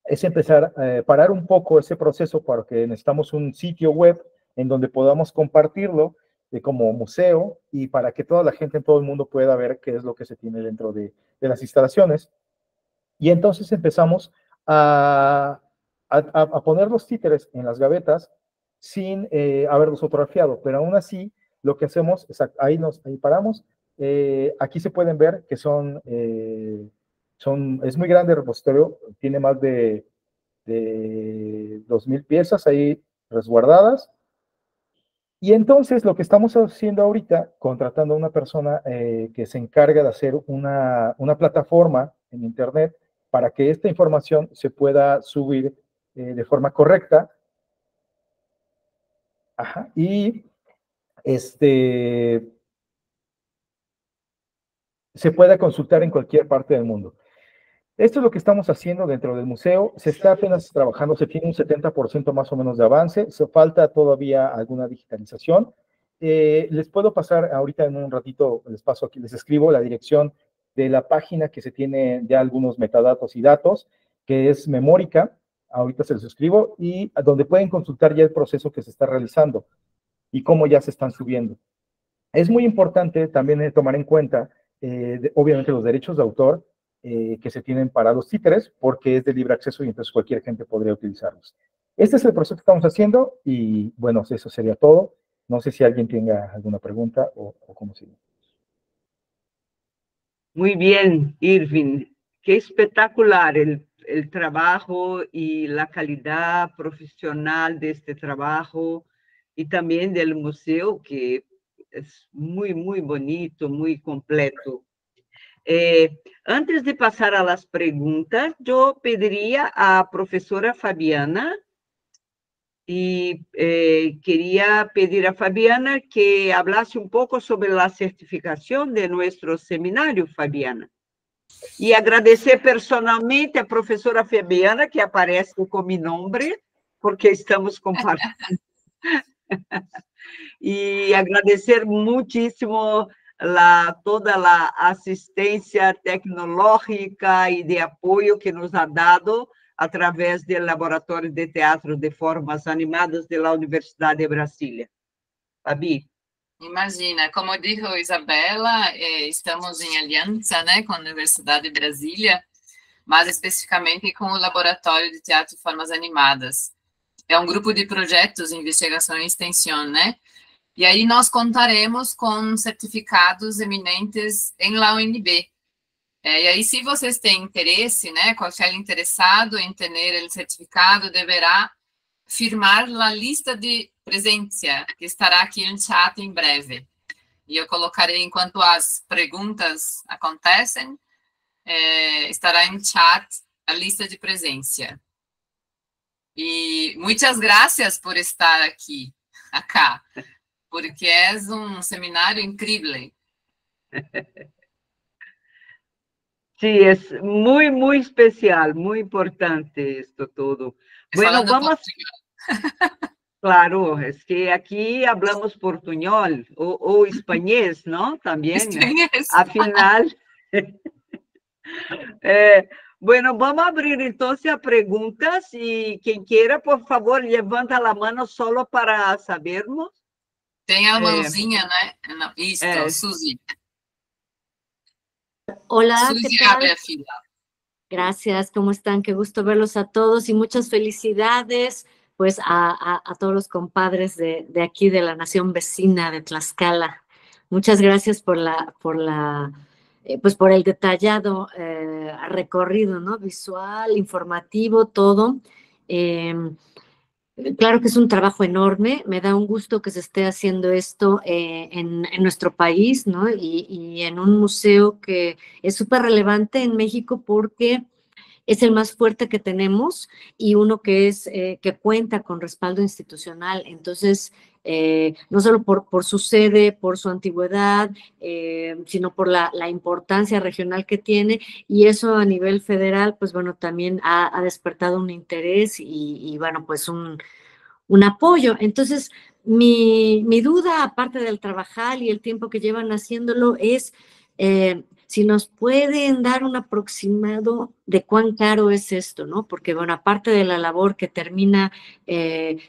es empezar a parar un poco ese proceso, porque necesitamos un sitio web en donde podamos compartirlo como museo y para que toda la gente en todo el mundo pueda ver qué es lo que se tiene dentro de las instalaciones. Y entonces empezamos a poner los títeres en las gavetas sin haberlos fotografiado, pero aún así lo que hacemos, ahí paramos, aquí se pueden ver que es muy grande el repositorio, tiene más de 2,000 piezas ahí resguardadas. Y entonces lo que estamos haciendo ahorita, contratando a una persona que se encarga de hacer una plataforma en internet para que esta información se pueda subir de forma correcta. Ajá, y se pueda consultar en cualquier parte del mundo. Esto es lo que estamos haciendo dentro del museo. Se está apenas trabajando, se tiene un 70% más o menos de avance. Falta todavía alguna digitalización. Les puedo pasar ahorita en un ratito, les paso aquí, les escribo la dirección de la página que se tiene ya algunos metadatos y datos, que es Memórica. Ahorita se los escribo, y donde pueden consultar ya el proceso que se está realizando y cómo ya se están subiendo. Es muy importante también tomar en cuenta, obviamente, los derechos de autor que se tienen para los títeres, porque es de libre acceso y entonces cualquier gente podría utilizarlos. Este es el proceso que estamos haciendo y, bueno, eso sería todo. No sé si alguien tenga alguna pregunta o cómo sigue. Muy bien, Irving. Qué espectacular el trabajo y la calidad profesional de este trabajo y también del museo, que es muy bonito, muy completo. Antes de pasar a las preguntas, yo pediría a profesora Fabiana, y quería pedir a Fabiana que hablase un poco sobre la certificación de nuestro seminario, Fabiana. Y agradecer personalmente a profesora Fabiana, que aparece con mi nombre, porque estamos compartiendo. Y agradecer muchísimo toda la asistencia tecnológica y de apoyo que nos ha dado a través del Laboratorio de Teatro de Formas Animadas de la Universidad de Brasília. Fabi. Imagina, como dijo Isabela, estamos em aliança, né, com a Universidade de Brasília, mais especificamente com o Laboratório de Teatro de Formas Animadas. É um grupo de projetos de investigação e extensão, né? E aí nós contaremos com certificados eminentes em la UNB. E aí, se vocês têm interesse, né, qualquer interessado em ter o certificado deverá firmar a lista de presença, que estará aqui no chat em breve. E eu colocarei, enquanto as perguntas acontecem, estará em chat a lista de presença. E muitas graças por estar aqui, acá, porque é um seminário incrível. Sí, es muy especial, muy importante esto todo. Bueno, vamos... Claro, es que aquí hablamos portuñol o español, ¿no? También. Al final. Bueno, vamos a abrir entonces a preguntas y quien quiera, por favor, levanta la mano solo para sabernos. Tem a mãozinha, né? Isso, Suzy. Hola, ¿qué Susi tal? abre a fila. Gracias, ¿cómo están? Qué gusto verlos a todos y muchas felicidades pues a todos los compadres de aquí, de la nación vecina de Tlaxcala. Muchas gracias pues por el detallado recorrido, ¿no? Visual, informativo, todo. Claro que es un trabajo enorme, me da un gusto que se esté haciendo esto en nuestro país, ¿no? Y en un museo que es súper relevante en México porque es el más fuerte que tenemos y uno que cuenta con respaldo institucional. Entonces, no solo por su sede, por su antigüedad, sino por la importancia regional que tiene, y eso a nivel federal, pues bueno, también ha despertado un interés y bueno, pues un apoyo. Entonces, mi duda, aparte del trabajar y el tiempo que llevan haciéndolo, es si nos pueden dar un aproximado de cuán caro es esto, ¿no? Porque, bueno, aparte de la labor que termina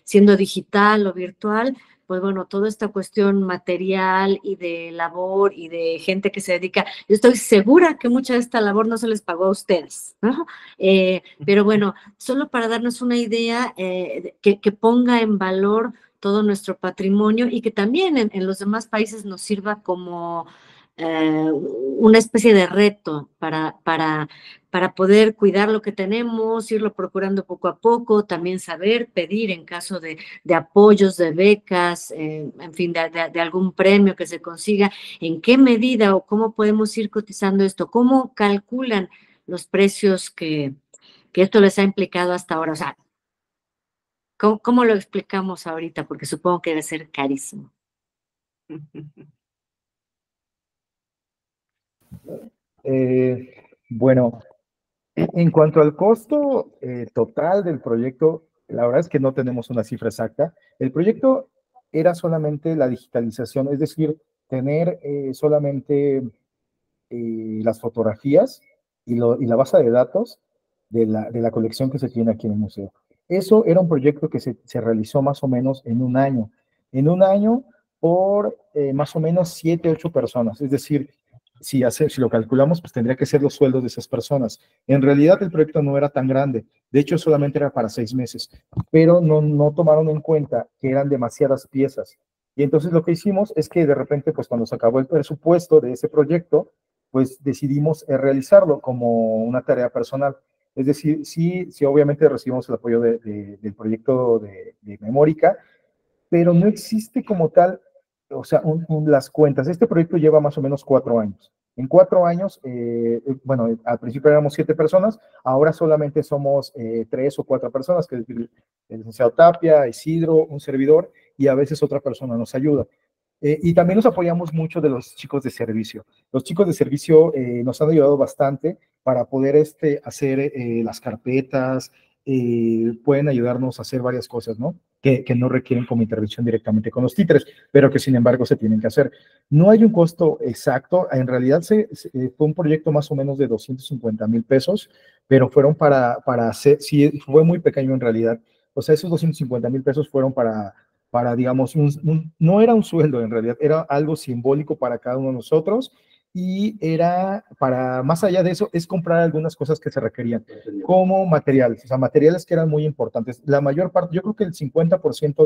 siendo digital o virtual, pues bueno, toda esta cuestión material y de labor y de gente que se dedica, yo estoy segura que mucha de esta labor no se les pagó a ustedes, ¿no? Pero bueno, solo para darnos una idea que ponga en valor todo nuestro patrimonio y que también en los demás países nos sirva como una especie de reto para poder cuidar lo que tenemos, irlo procurando poco a poco, también saber pedir en caso de apoyos, de becas, en fin, de algún premio que se consiga, en qué medida o cómo podemos ir cotizando esto, cómo calculan los precios que esto les ha implicado hasta ahora. O sea, ¿cómo lo explicamos ahorita? Porque supongo que debe ser carísimo. Bueno, en cuanto al costo total del proyecto, la verdad es que no tenemos una cifra exacta. El proyecto era solamente la digitalización, es decir, tener solamente las fotografías y la base de datos de la colección que se tiene aquí en el museo. Eso era un proyecto que se realizó más o menos en un año. En un año por más o menos 7, 8 personas. Es decir, si lo calculamos, pues tendría que ser los sueldos de esas personas. En realidad el proyecto no era tan grande. De hecho, solamente era para 6 meses. Pero no tomaron en cuenta que eran demasiadas piezas. Y entonces lo que hicimos es que de repente, pues cuando se acabó el presupuesto de ese proyecto, pues decidimos realizarlo como una tarea personal. Es decir, sí, obviamente recibimos el apoyo del proyecto de Memórica, pero no existe como tal, o sea, las cuentas. Este proyecto lleva más o menos 4 años. En 4 años, bueno, al principio éramos 7 personas, ahora solamente somos 3 o 4 personas, que es el licenciado Tapia, Isidro, un servidor, y a veces otra persona nos ayuda. Y también nos apoyamos mucho de los chicos de servicio. Los chicos de servicio nos han ayudado bastante para poder hacer las carpetas, pueden ayudarnos a hacer varias cosas, ¿no? Que no requieren como intervención directamente con los títeres, pero que sin embargo se tienen que hacer. No hay un costo exacto, en realidad fue un proyecto más o menos de 250,000 pesos, pero fueron para hacer, sí, fue muy pequeño en realidad. O sea, esos 250,000 pesos fueron para digamos, no era un sueldo en realidad, era algo simbólico para cada uno de nosotros y era para, más allá de eso, es comprar algunas cosas que se requerían, como materiales, o sea, materiales que eran muy importantes. La mayor parte, yo creo que el 50%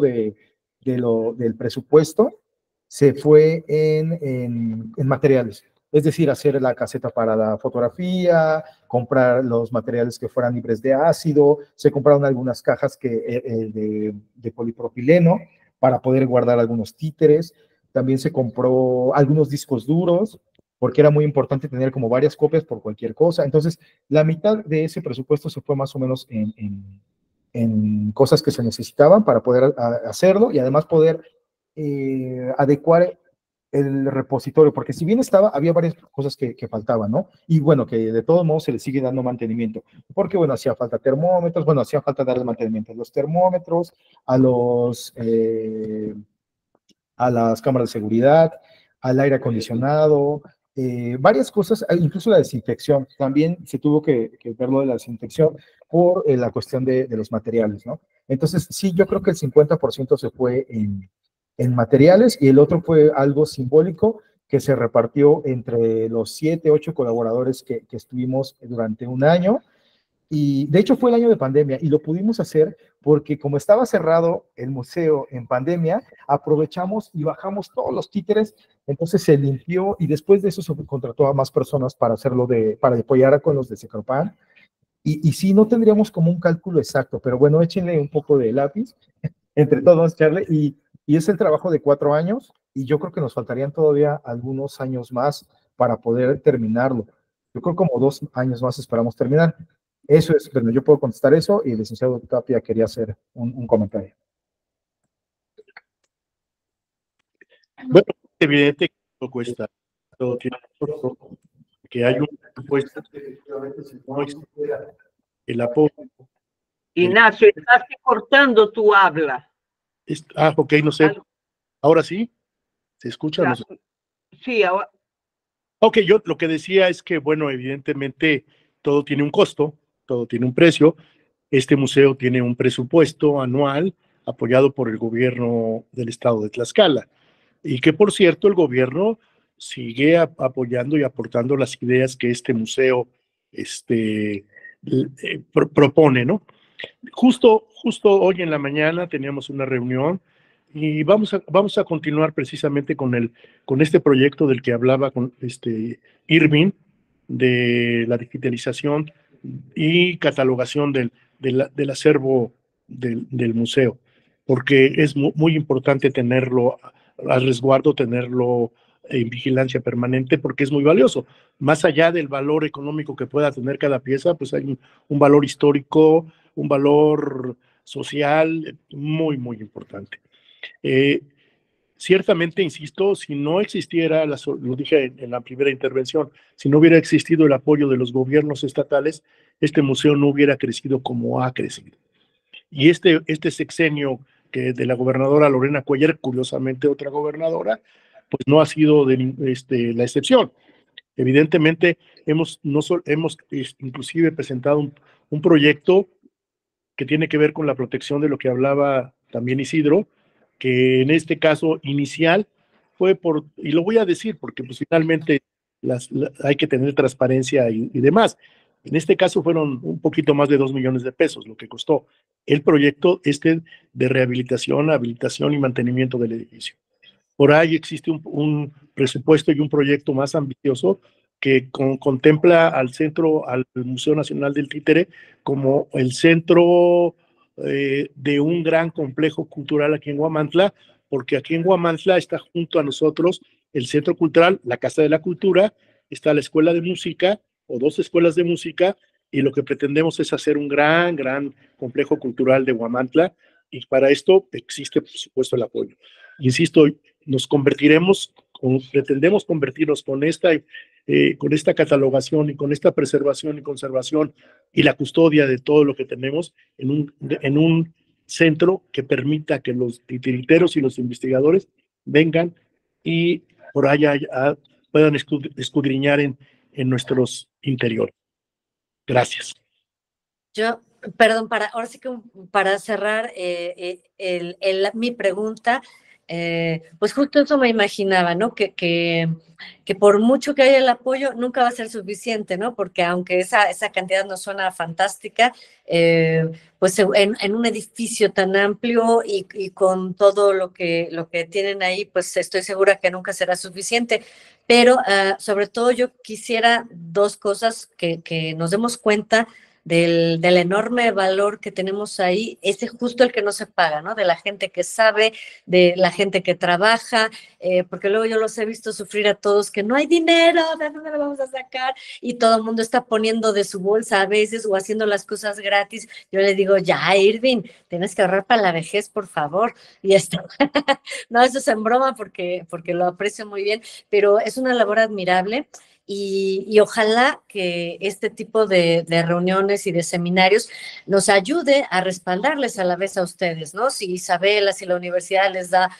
del presupuesto se fue en materiales. Es decir, hacer la caseta para la fotografía, comprar los materiales que fueran libres de ácido, se compraron algunas cajas de polipropileno para poder guardar algunos títeres, también se compró algunos discos duros, porque era muy importante tener como varias copias por cualquier cosa. Entonces, la mitad de ese presupuesto se fue más o menos en cosas que se necesitaban para poder hacerlo y además poder adecuar el repositorio, porque si bien había varias cosas que faltaban, ¿no? Y bueno, que de todos modos se le sigue dando mantenimiento, porque bueno, hacía falta termómetros, bueno, hacía falta darle mantenimiento a los termómetros, a las cámaras de seguridad, al aire acondicionado, varias cosas, incluso la desinfección, también se tuvo que ver lo de la desinfección por la cuestión de los materiales, ¿no? Entonces, sí, yo creo que el 50% se fue en materiales y el otro fue algo simbólico que se repartió entre los 7, 8 colaboradores que estuvimos durante un año. Y de hecho fue el año de pandemia y lo pudimos hacer porque como estaba cerrado el museo en pandemia, aprovechamos y bajamos todos los títeres, entonces se limpió y después de eso se contrató a más personas para hacerlo, para apoyar con los de Secropan. Y sí, no tendríamos como un cálculo exacto, pero bueno, échenle un poco de lápiz entre todos, echarle, y es el trabajo de 4 años, y yo creo que nos faltarían todavía algunos años más para poder terminarlo. Yo creo como 2 años más esperamos terminar. Eso es, bueno, yo puedo contestar eso, y el licenciado Tapia quería hacer un comentario. Bueno, es evidente que todo cuesta, todo tiene costo, que hay un presupuesto, no existe el apoyo. Ignacio, estás cortando tu habla. Ok, no sé. ¿Ahora sí? ¿Se escucha? No sé. Sí, ahora. Ok, yo lo que decía es que, bueno, evidentemente todo tiene un costo, todo tiene un precio. Este museo tiene un presupuesto anual apoyado por el gobierno del estado de Tlaxcala. Y que, por cierto, el gobierno sigue apoyando y aportando las ideas que este museo propone, ¿no? Justo hoy en la mañana teníamos una reunión y vamos a continuar precisamente con este proyecto del que hablaba con Irving, de la digitalización y catalogación del acervo del museo, porque es muy importante tenerlo a resguardo, tenerlo en vigilancia permanente, porque es muy valioso. Más allá del valor económico que pueda tener cada pieza, pues hay un valor histórico, un valor social muy importante. Ciertamente, insisto, si no existiera, lo dije en la primera intervención, si no hubiera existido el apoyo de los gobiernos estatales, este museo no hubiera crecido como ha crecido. Y este sexenio que de la gobernadora Lorena Cuellar, curiosamente otra gobernadora, pues no ha sido la excepción. Evidentemente, hemos inclusive presentado un proyecto que tiene que ver con la protección de lo que hablaba también Isidro, que en este caso inicial fue y lo voy a decir porque pues finalmente hay que tener transparencia y demás. En este caso fueron un poquito más de 2 millones de pesos lo que costó el proyecto de rehabilitación, habilitación y mantenimiento del edificio. Por ahí existe un presupuesto y un proyecto más ambicioso que contempla al Museo Nacional del Títere como el centro de un gran complejo cultural aquí en Huamantla, porque aquí en Huamantla está junto a nosotros el Centro Cultural, la Casa de la Cultura, está la Escuela de Música o 2 escuelas de música, y lo que pretendemos es hacer un gran complejo cultural de Huamantla, y para esto existe, por supuesto, el apoyo. Insisto, pretendemos convertirnos con esta catalogación y con esta preservación y conservación y la custodia de todo lo que tenemos en un centro que permita que los titiriteros y los investigadores vengan y por allá puedan escudriñar en nuestros interiores. Gracias. Yo, perdón, ahora sí que para cerrar mi pregunta, pues justo eso me imaginaba, ¿no? Que por mucho que haya el apoyo, nunca va a ser suficiente, ¿no? Porque aunque esa cantidad nos suena fantástica, pues en un edificio tan amplio y con todo lo que tienen ahí, pues estoy segura que nunca será suficiente. Pero sobre todo yo quisiera 2 cosas, que nos demos cuenta del enorme valor que tenemos ahí, ese justo el que no se paga, ¿no? De la gente que sabe, de la gente que trabaja, porque luego yo los he visto sufrir a todos que no hay dinero, ¿de dónde lo vamos a sacar? Y todo el mundo está poniendo de su bolsa a veces o haciendo las cosas gratis. Yo le digo, ya, Irving, tienes que ahorrar para la vejez, por favor. Y no, eso es en broma porque lo aprecio muy bien, pero es una labor admirable. y ojalá que este tipo de reuniones y de seminarios nos ayude a respaldarles a la vez a ustedes, ¿no? Si Isabela, si la universidad les da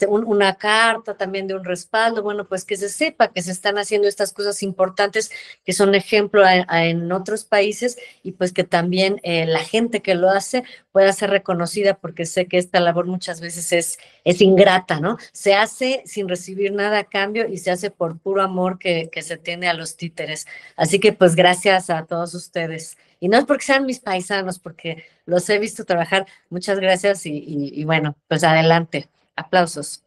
una carta también de un respaldo, bueno, pues que se sepa que se están haciendo estas cosas importantes que son ejemplo en otros países y pues que también la gente que lo hace pueda ser reconocida, porque sé que esta labor muchas veces es ingrata, ¿no? Se hace sin recibir nada a cambio y se hace por puro amor que se tiene a los títeres. Así que pues gracias a todos ustedes. Y no es porque sean mis paisanos, porque los he visto trabajar. Muchas gracias y bueno, pues adelante. Aplausos.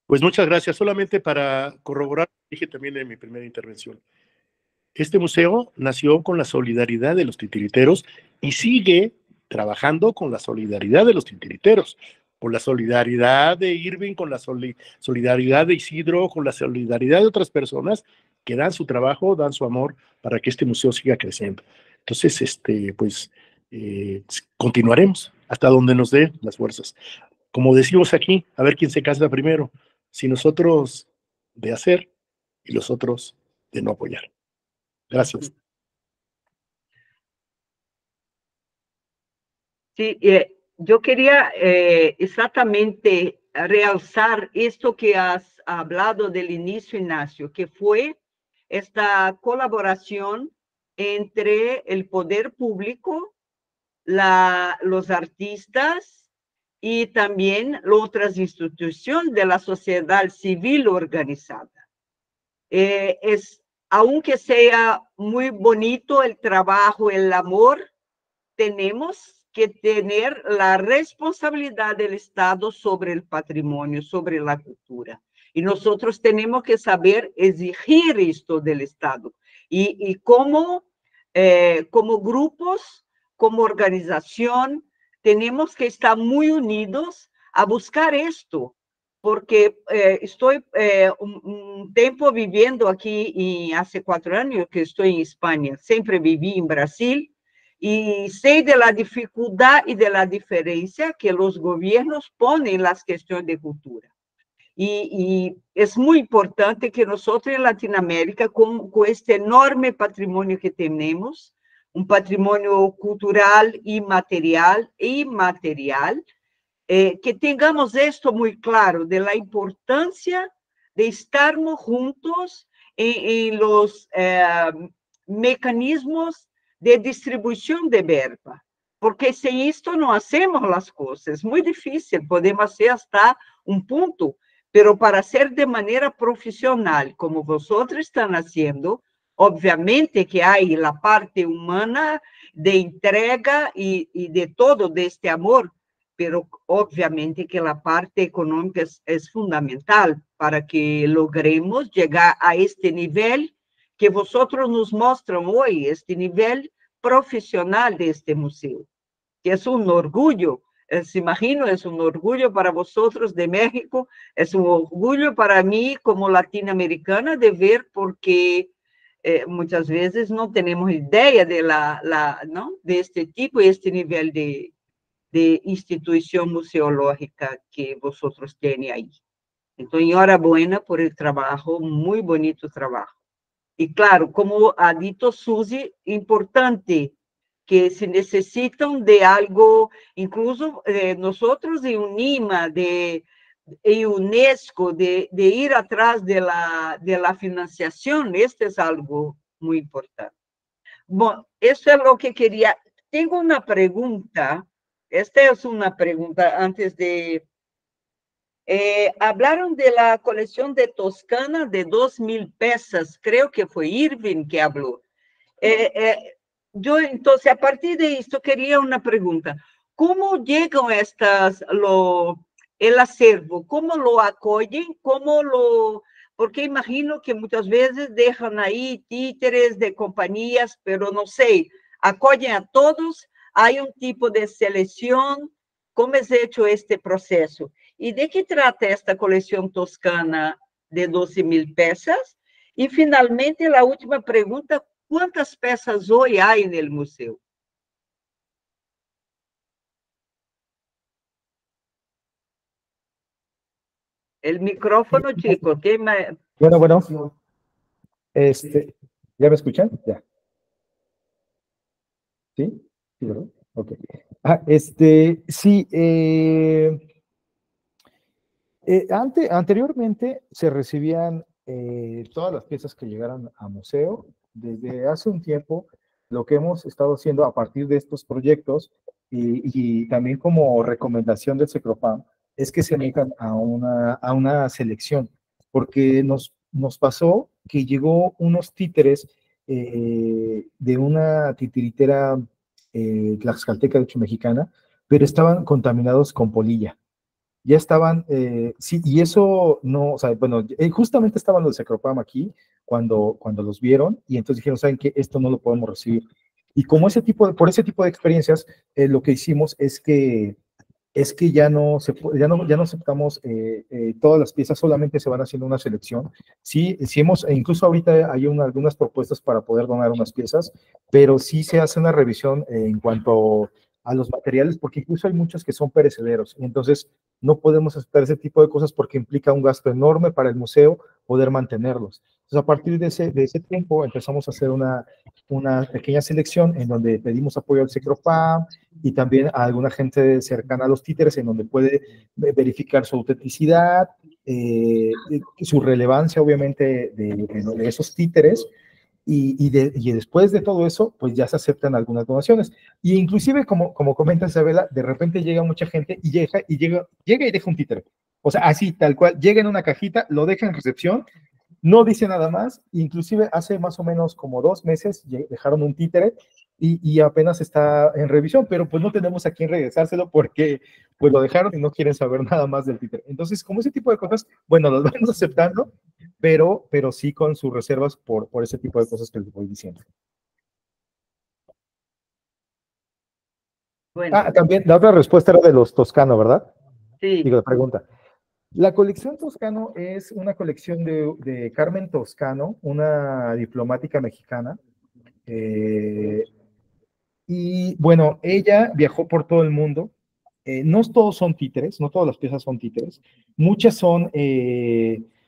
Pues muchas gracias. Solamente para corroborar, dije también en mi primera intervención, este museo nació con la solidaridad de los titiriteros y sigue trabajando con la solidaridad de los titiriteros, con la solidaridad de Irving, con la solidaridad de Isidro, con la solidaridad de otras personas que dan su trabajo, dan su amor para que este museo siga creciendo. Entonces, pues continuaremos hasta donde nos dé las fuerzas. Como decimos aquí, a ver quién se casa primero, si nosotros de hacer y los otros de no apoyar. Gracias. Sí, yo quería exactamente realzar esto que has hablado del inicio, Ignacio, que fue esta colaboración entre el poder público, los artistas y también otras instituciones de la sociedad civil organizada. Aunque sea muy bonito el trabajo, el amor, tenemos que tener la responsabilidad del Estado sobre el patrimonio, sobre la cultura. Y nosotros tenemos que saber exigir esto del Estado. Y como grupos, como organización, tenemos que estar muy unidos a buscar esto, porque estoy un tiempo viviendo aquí y hace 4 años que estoy en España. Siempre viví en Brasil y sé de la dificultad y de la diferencia que los gobiernos ponen en las cuestiones de cultura. Y es muy importante que nosotros en Latinoamérica, con este enorme patrimonio que tenemos, un patrimonio cultural y material, que tengamos esto muy claro, de la importancia de estarmos juntos en los mecanismos de distribución de verba, porque sin esto no hacemos las cosas, es muy difícil, podemos hacer hasta un punto, pero para hacer de manera profesional, como vosotros están haciendo, obviamente que hay la parte humana de entrega y de todo, de este amor, pero obviamente que la parte económica es fundamental para que logremos llegar a este nivel que vosotros nos muestran hoy, este nivel profesional de este museo, que es un orgullo. Se imagino, es un orgullo para vosotros de México, es un orgullo para mí como latinoamericana de ver, porque muchas veces no tenemos idea de, ¿no? de este tipo y este nivel de institución museológica que vosotros tienen ahí. Entonces, enhorabuena por el trabajo, muy bonito trabajo. Y claro, como ha dicho Susi, importante que se necesitan de algo, incluso nosotros de UNIMA, de UNESCO, de ir atrás de la financiación, este es algo muy importante. Bueno, eso es lo que quería. Tengo una pregunta, esta es una pregunta antes de... hablaron de la colección de Toscana de 2.000 piezas, creo que fue Irving que habló. Yo entonces, a partir de esto, quería una pregunta. ¿Cómo llegan el acervo? ¿Cómo lo acogen? Porque imagino que muchas veces dejan ahí títeres de compañías, pero no sé, acogen a todos, hay un tipo de selección. ¿Cómo es hecho este proceso? ¿Y de qué trata esta colección toscana de 12.000 piezas? Y finalmente, la última pregunta, ¿cuántas piezas hoy hay en el museo? El micrófono, chicos. Bueno. ¿Ya me escuchan? Ya. ¿Sí? Sí, ¿verdad? Ok. Sí, anteriormente se recibían todas las piezas que llegaran a museo. Desde hace un tiempo, lo que hemos estado haciendo a partir de estos proyectos y también como recomendación del SECROPAM es que se metan a una selección, porque nos pasó que llegó unos títeres de una titiritera tlaxcalteca, de hecho mexicana, pero estaban contaminados con polilla. Ya estaban, sí, y eso no, o sea, bueno, justamente estaban los de Secropam aquí cuando los vieron y entonces dijeron, ¿saben qué? Esto no lo podemos recibir. Y como por ese tipo de experiencias, lo que hicimos es que ya no, ya no aceptamos todas las piezas, solamente se van haciendo una selección. Sí, sí incluso ahorita hay algunas propuestas para poder donar unas piezas, pero sí se hace una revisión en cuanto a los materiales, porque incluso hay muchos que son perecederos, y entonces no podemos aceptar ese tipo de cosas porque implica un gasto enorme para el museo poder mantenerlos. Entonces, a partir de ese tiempo empezamos a hacer una pequeña selección en donde pedimos apoyo al SECROPAM, y también a alguna gente cercana a los títeres en donde puede verificar su autenticidad, su relevancia obviamente de esos títeres y después de todo eso, pues ya se aceptan algunas donaciones. Y inclusive, como comenta Isabela, de repente llega mucha gente y llega y deja un títere. O sea, así, tal cual, llega en una cajita, lo deja en recepción, no dice nada más, inclusive hace más o menos como 2 meses dejaron un títere y apenas está en revisión, pero pues no tenemos a quién regresárselo porque pues lo dejaron y no quieren saber nada más del títere. Entonces, como ese tipo de cosas, bueno, las vamos aceptando, pero sí con sus reservas por ese tipo de cosas que les voy diciendo. Bueno, También la otra respuesta era de los Toscano, ¿verdad? sí. Digo, la pregunta. La colección Toscano es una colección de Carmen Toscano, una diplomática mexicana. Y bueno, ella viajó por todo el mundo. No todos son títeres, no todas las piezas son títeres. Muchas son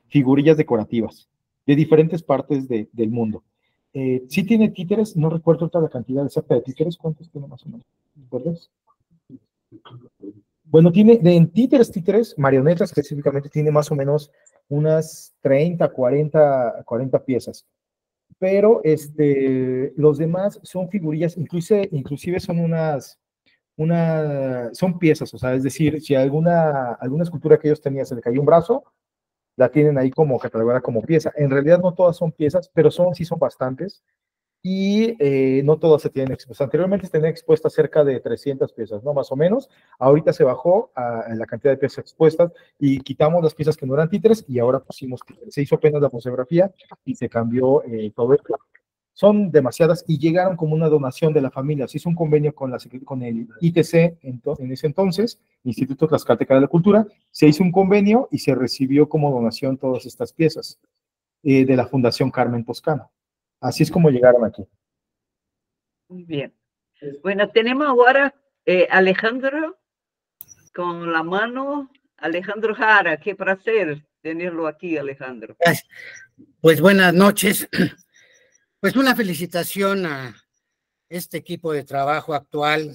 figurillas decorativas de diferentes partes del mundo. Sí tiene títeres, no recuerdo toda la cantidad exacta de títeres. ¿Cuántos tiene más o menos? ¿Recuerdas? Bueno, tiene en títeres, marionetas específicamente, tiene más o menos unas 30, 40 piezas. Pero los demás son figurillas, inclusive son son piezas, o sea, es decir, si alguna escultura que ellos tenían se le cayó un brazo, la tienen ahí como catalogada como pieza. En realidad no todas son piezas, pero sí son bastantes y no todas se tienen expuestas. Anteriormente se tenían expuestas cerca de 300 piezas, ¿no? Más o menos. Ahorita se bajó a la cantidad de piezas expuestas y quitamos las piezas que no eran títeres y ahora pusimos títeres. Se hizo apenas la museografía y se cambió todo esto. Son demasiadas y llegaron como una donación de la familia. Se hizo un convenio con el ITC en ese entonces, Instituto Tlaxcalteca de la Cultura. Se hizo un convenio y se recibió como donación todas estas piezas de la Fundación Carmen Toscano. Así es como llegaron aquí. Muy bien. Bueno, tenemos ahora Alejandro con la mano. Alejandro Jara, qué placer tenerlo aquí, Alejandro. Pues buenas noches. Pues una felicitación a este equipo de trabajo actual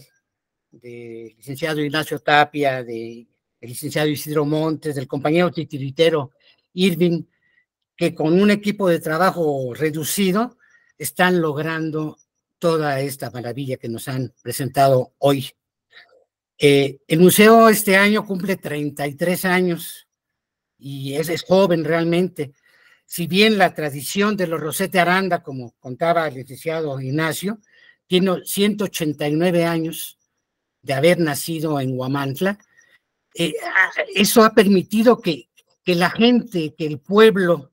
del licenciado Ignacio Tapia, del licenciado Isidro Montes, del compañero titiritero Irving, que con un equipo de trabajo reducido están logrando toda esta maravilla que nos han presentado hoy. El museo este año cumple 33 años y es joven realmente. Si bien la tradición de los Rosete Aranda, como contaba el licenciado Ignacio, tiene 189 años de haber nacido en Huamantla, eso ha permitido que la gente, que el pueblo,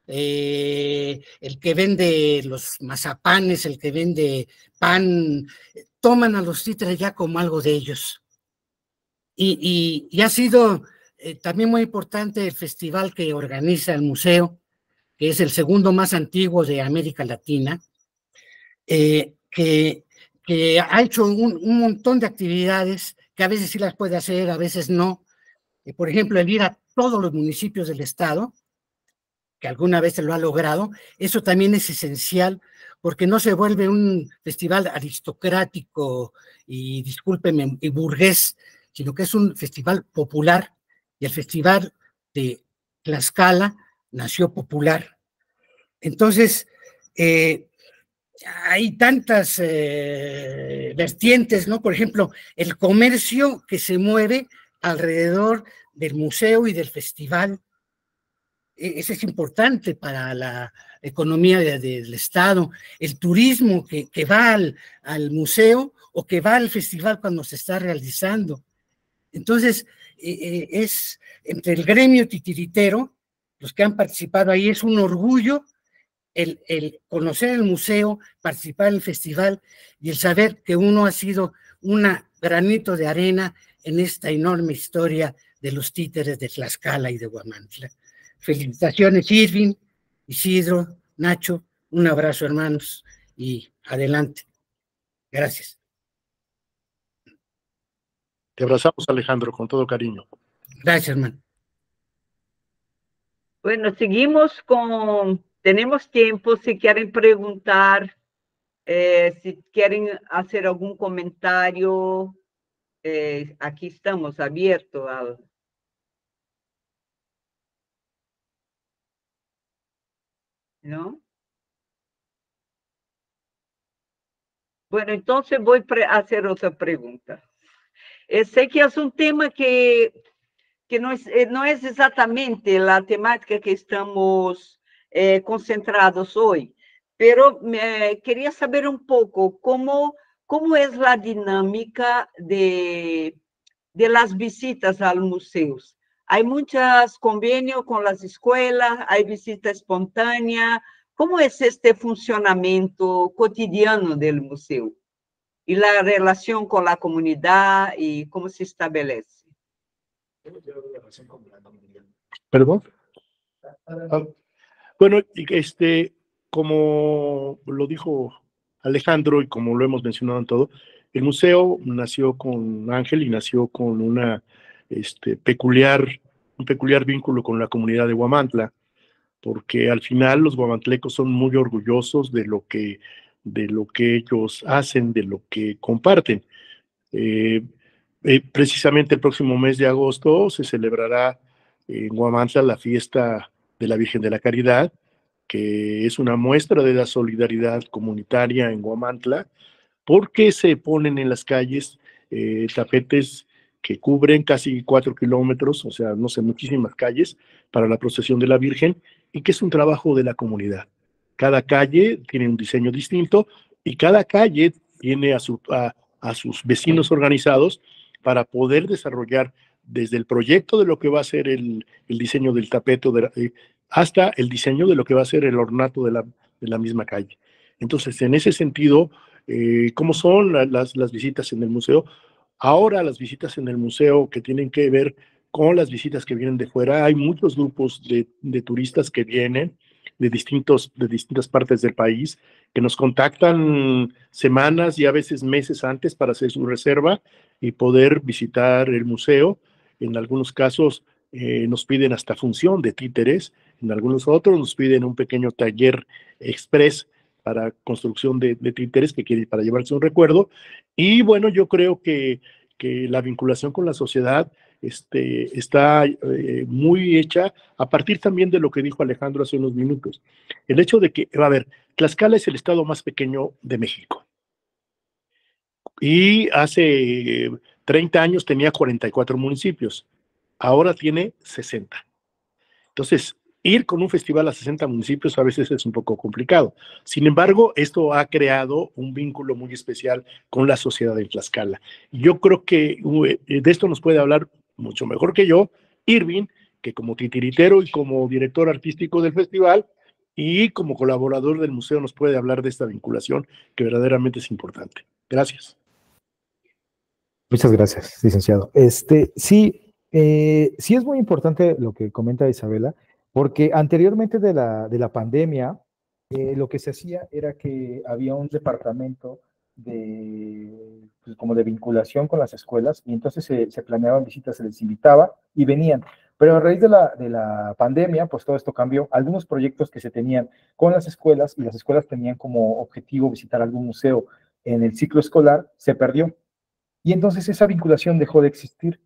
el que vende los mazapanes, el que vende pan, toman a los títeres ya como algo de ellos. Y ha sido también muy importante el festival que organiza el museo, que es el segundo más antiguo de América Latina, que ha hecho un montón de actividades que a veces sí las puede hacer, a veces no. Por ejemplo, el ir a todos los municipios del estado que alguna vez se lo ha logrado, eso también es esencial, porque no se vuelve un festival aristocrático y, discúlpeme, y burgués, sino que es un festival popular, y el festival de Tlaxcala nació popular. Entonces, hay tantas vertientes, ¿no? Por ejemplo, el comercio que se mueve alrededor del museo y del festival. Eso es importante para la economía del Estado. El turismo que va al museo o que va al festival cuando se está realizando. Entonces, es entre el gremio titiritero, los que han participado ahí, es un orgullo el conocer el museo, participar en el festival y el saber que uno ha sido un granito de arena en esta enorme historia de los títeres de Tlaxcala y de Huamantla. Felicitaciones, Irving, Isidro, Nacho, un abrazo, hermanos, y adelante. Gracias. Te abrazamos, Alejandro, con todo cariño. Gracias, hermano. Bueno, seguimos con, tenemos tiempo, si quieren preguntar, si quieren hacer algún comentario, aquí estamos abiertos al... ¿No? Bueno, entonces voy a hacer otra pregunta. Sé que es un tema que no es exactamente la temática que estamos concentrados hoy, pero quería saber un poco cómo es la dinámica de las visitas a los museos. Hay muchos convenios con las escuelas, hay visita espontánea. ¿Cómo es este funcionamiento cotidiano del museo? Y la relación con la comunidad y cómo se establece. ¿Perdón? Bueno, como lo dijo Alejandro y como lo hemos mencionado en todo, el museo nació con Ángel y nació con un peculiar vínculo con la comunidad de Huamantla, porque al final los guamantlecos son muy orgullosos de lo que ellos hacen, de lo que comparten. Precisamente el próximo mes de agosto se celebrará en Huamantla la fiesta de la Virgen de la Caridad, que es una muestra de la solidaridad comunitaria en Huamantla, porque se ponen en las calles tapetes que cubren casi 4 kilómetros, o sea, no sé, muchísimas calles para la procesión de la Virgen, y que es un trabajo de la comunidad. Cada calle tiene un diseño distinto y cada calle tiene a sus vecinos organizados para poder desarrollar desde el proyecto de lo que va a ser el diseño del tapete hasta el diseño de lo que va a ser el ornato de la misma calle. Entonces, en ese sentido, ¿cómo son las visitas en el museo? Ahora las visitas en el museo que tienen que ver con las visitas que vienen de fuera, hay muchos grupos de turistas que vienen de distintas partes del país, que nos contactan semanas y a veces meses antes para hacer su reserva y poder visitar el museo. En algunos casos nos piden hasta función de títeres, en algunos otros nos piden un pequeño taller express para construcción de títeres que quiere para llevarse un recuerdo. Y bueno, yo creo que la vinculación con la sociedad está muy hecha a partir también de lo que dijo Alejandro hace unos minutos. El hecho de que, a ver, Tlaxcala es el estado más pequeño de México. Y hace 30 años tenía 44 municipios. Ahora tiene 60. Entonces, ir con un festival a 60 municipios a veces es un poco complicado. Sin embargo, esto ha creado un vínculo muy especial con la sociedad de Tlaxcala. Yo creo que de esto nos puede hablar mucho mejor que yo Irving, que como titiritero y como director artístico del festival y como colaborador del museo nos puede hablar de esta vinculación que verdaderamente es importante. Gracias. Muchas gracias, licenciado. Sí es muy importante lo que comenta Isabela, porque anteriormente de la pandemia, lo que se hacía era que había un departamento como de vinculación con las escuelas, y entonces se planeaban visitas, se les invitaba y venían. Pero a raíz de la pandemia, pues todo esto cambió. Algunos proyectos que se tenían con las escuelas y las escuelas tenían como objetivo visitar algún museo en el ciclo escolar, se perdió. Y entonces esa vinculación dejó de existir.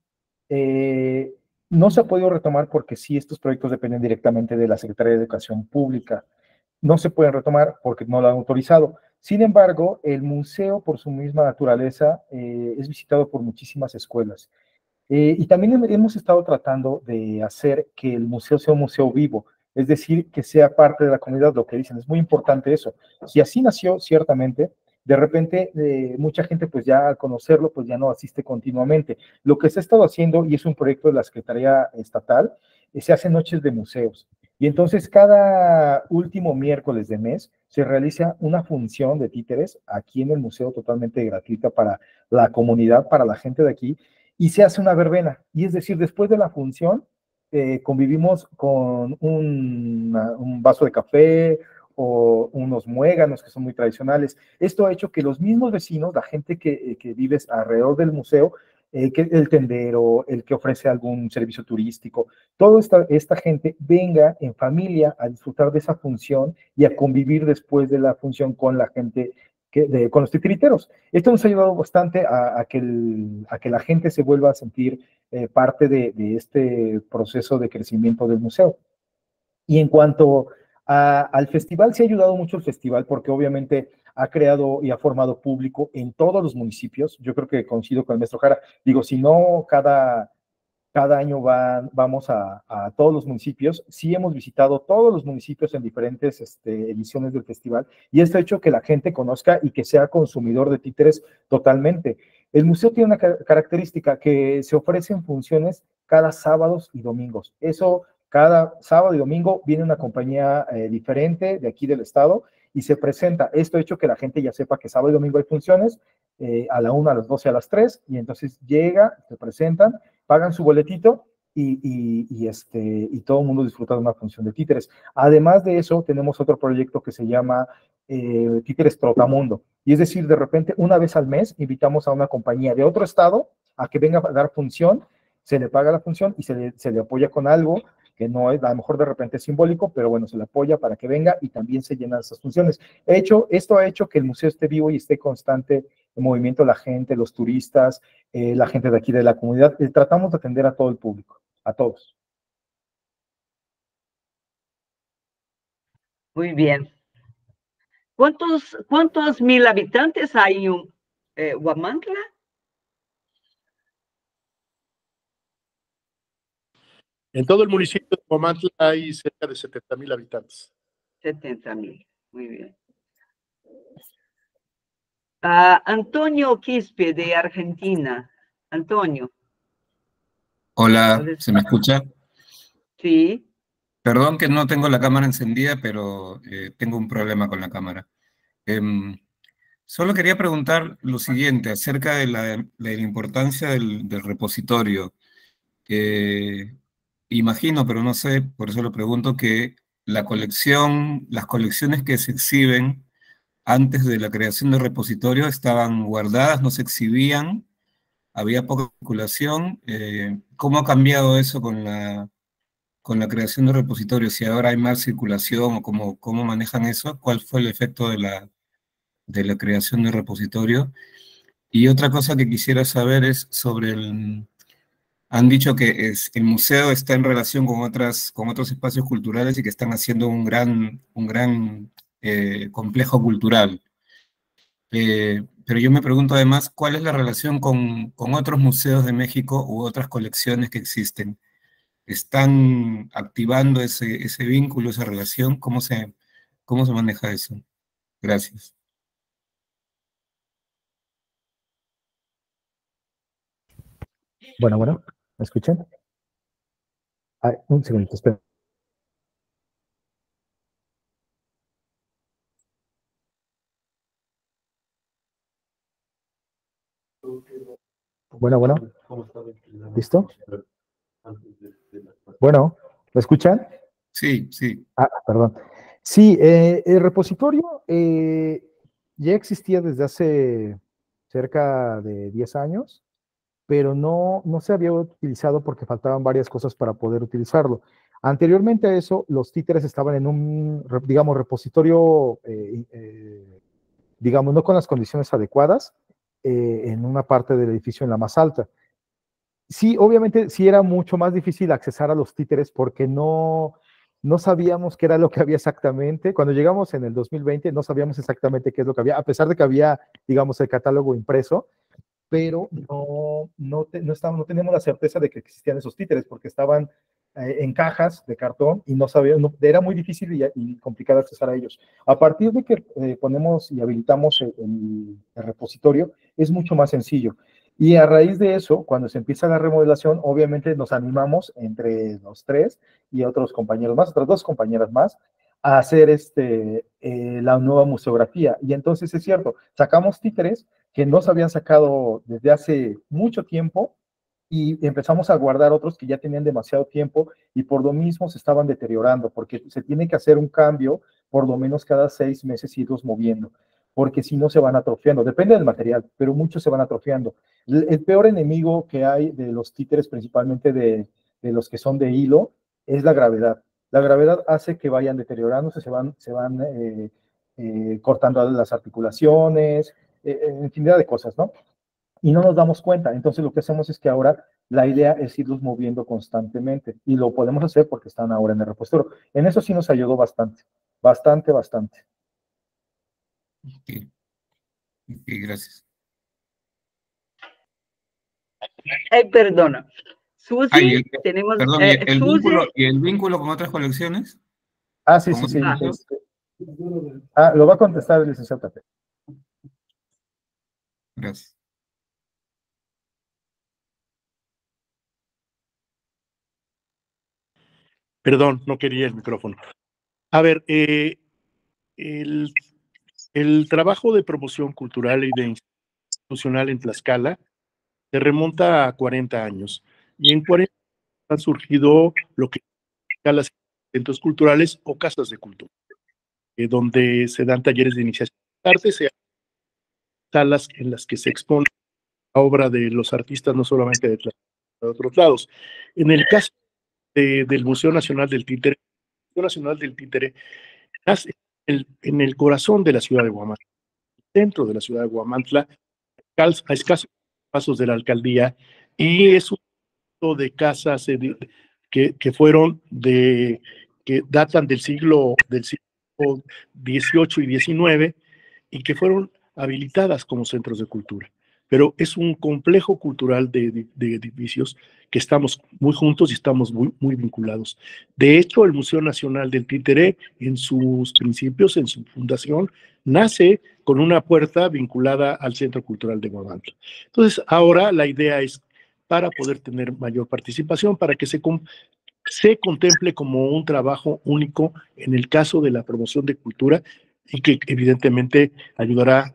Eh, no se ha podido retomar porque sí, estos proyectos dependen directamente de la Secretaría de Educación Pública. No se pueden retomar porque no lo han autorizado. Sin embargo, el museo, por su misma naturaleza, es visitado por muchísimas escuelas. Y también hemos estado tratando de hacer que el museo sea un museo vivo, es decir, que sea parte de la comunidad, lo que dicen, es muy importante eso. Si así nació, ciertamente, de repente mucha gente pues ya al conocerlo pues ya no asiste continuamente. Lo que se ha estado haciendo, y es un proyecto de la Secretaría Estatal, se hacen noches de museos. Y entonces cada último miércoles de mes se realiza una función de títeres aquí en el museo totalmente gratuita para la comunidad, para la gente de aquí, y se hace una verbena. Y es decir, después de la función, convivimos con un vaso de café o unos muéganos que son muy tradicionales. Esto ha hecho que los mismos vecinos, la gente que vive alrededor del museo, que el tendero, el que ofrece algún servicio turístico, toda esta gente venga en familia a disfrutar de esa función y a convivir después de la función con la gente, con los titiriteros. Esto nos ha ayudado bastante a que la gente se vuelva a sentir parte de este proceso de crecimiento del museo. Y en cuanto al festival, sí ha ayudado mucho el festival porque obviamente ha creado y ha formado público en todos los municipios. Yo creo que coincido con el maestro Jara. Digo, si no cada año vamos a todos los municipios. Sí hemos visitado todos los municipios en diferentes ediciones del festival y esto ha hecho que la gente conozca y que sea consumidor de títeres totalmente. El museo tiene una característica que se ofrecen funciones cada sábados y domingos. Eso, cada sábado y domingo viene una compañía diferente de aquí del estado y se presenta. Esto ha hecho que la gente ya sepa que sábado y domingo hay funciones a la 1, a las 12, a las 3 y entonces llega, se presentan, pagan su boletito y todo el mundo disfruta de una función de títeres. Además de eso, tenemos otro proyecto que se llama Títeres Trotamundo. Y es decir, de repente, una vez al mes, invitamos a una compañía de otro estado a que venga a dar función, se le paga la función y se le apoya con algo que no es, a lo mejor de repente es simbólico, pero bueno, se le apoya para que venga y también se llenan esas funciones. Esto ha hecho que el museo esté vivo y esté constante en movimiento la gente, los turistas, la gente de aquí de la comunidad. Tratamos de atender a todo el público, a todos. Muy bien. ¿Cuántos mil habitantes hay en Huamantla? En todo el municipio de Huamantla hay cerca de 70,000 habitantes. 70,000, muy bien. Antonio Quispe, de Argentina. Antonio. Hola, ¿se me escucha? Sí. Perdón que no tengo la cámara encendida, pero tengo un problema con la cámara. Solo quería preguntar lo siguiente acerca de la importancia del repositorio. Imagino, pero no sé, por eso lo pregunto, que las colecciones que se exhiben antes de la creación del repositorio estaban guardadas, no se exhibían, había poca circulación. ¿Cómo ha cambiado eso con la creación de repositorios? Si ahora hay más circulación o cómo manejan eso, ¿cuál fue el efecto de la creación de repositorio? Y otra cosa que quisiera saber es sobre han dicho que el museo está en relación con otros espacios culturales y que están haciendo un gran complejo cultural. Pero yo me pregunto además, ¿cuál es la relación con otros museos de México u otras colecciones que existen? ¿Están activando ese vínculo, esa relación? ¿Cómo se maneja eso? Gracias. Bueno, ¿me escuchan? Un segundito, espera. Bueno, ¿listo? Bueno, ¿me escuchan? Sí, sí. Perdón. Sí, el repositorio ya existía desde hace cerca de 10 años. pero no se había utilizado porque faltaban varias cosas para poder utilizarlo. Anteriormente a eso, los títeres estaban en un, digamos, repositorio, digamos, no con las condiciones adecuadas, en una parte del edificio en la más alta. Sí, obviamente sí era mucho más difícil accesar a los títeres porque no sabíamos qué era lo que había exactamente. Cuando llegamos en el 2020 no sabíamos exactamente qué es lo que había, a pesar de que había, digamos, el catálogo impreso, pero no teníamos la certeza de que existían esos títeres porque estaban en cajas de cartón y no sabíamos, era muy difícil y complicado accesar a ellos. A partir de que ponemos y habilitamos el repositorio, es mucho más sencillo. Y a raíz de eso, cuando se empieza la remodelación, obviamente nos animamos entre los tres y otros compañeros más, otras dos compañeras más, a hacer la nueva museografía. Y entonces es cierto, sacamos títeres que no se habían sacado desde hace mucho tiempo y empezamos a guardar otros que ya tenían demasiado tiempo y por lo mismo se estaban deteriorando, porque se tiene que hacer un cambio por lo menos cada 6 meses irlos moviendo, porque si no se van atrofiando, depende del material, pero muchos se van atrofiando. El peor enemigo que hay de los títeres, principalmente de los que son de hilo, es la gravedad. La gravedad hace que vayan deteriorándose, se van cortando las articulaciones, infinidad de cosas, ¿no? Y no nos damos cuenta. Entonces lo que hacemos es que ahora la idea es irlos moviendo constantemente y lo podemos hacer porque están ahora en el repositorio. En eso sí nos ayudó bastante, bastante. Sí, gracias. Perdona. Susi, tenemos... Perdón, ¿y el vínculo con otras colecciones? Ah, sí. Lo va a contestar el licenciado Tate. Gracias. Perdón, no quería el micrófono. A ver, el trabajo de promoción cultural y de institucional en Tlaxcala se remonta a 40 años. Y en 40 han surgido lo que son los centros culturales o casas de cultura, donde se dan talleres de iniciación de arte, se salas en las que se expone la obra de los artistas, no solamente de Tlaxcala, de otros lados. En el caso del Museo Nacional del Títere, nace en el corazón de la ciudad de Huamantla, centro de la ciudad de Huamantla, a escasos pasos de la alcaldía, y es un de casas que fueron que datan del siglo XVIII y XIX y que fueron habilitadas como centros de cultura. Pero es un complejo cultural de edificios que estamos muy juntos y estamos muy vinculados. De hecho, el Museo Nacional del Títere, en sus principios, en su fundación, nace con una puerta vinculada al Centro Cultural de Huamantla. Entonces, ahora la idea es para poder tener mayor participación, para que se contemple como un trabajo único en el caso de la promoción de cultura y que evidentemente ayudará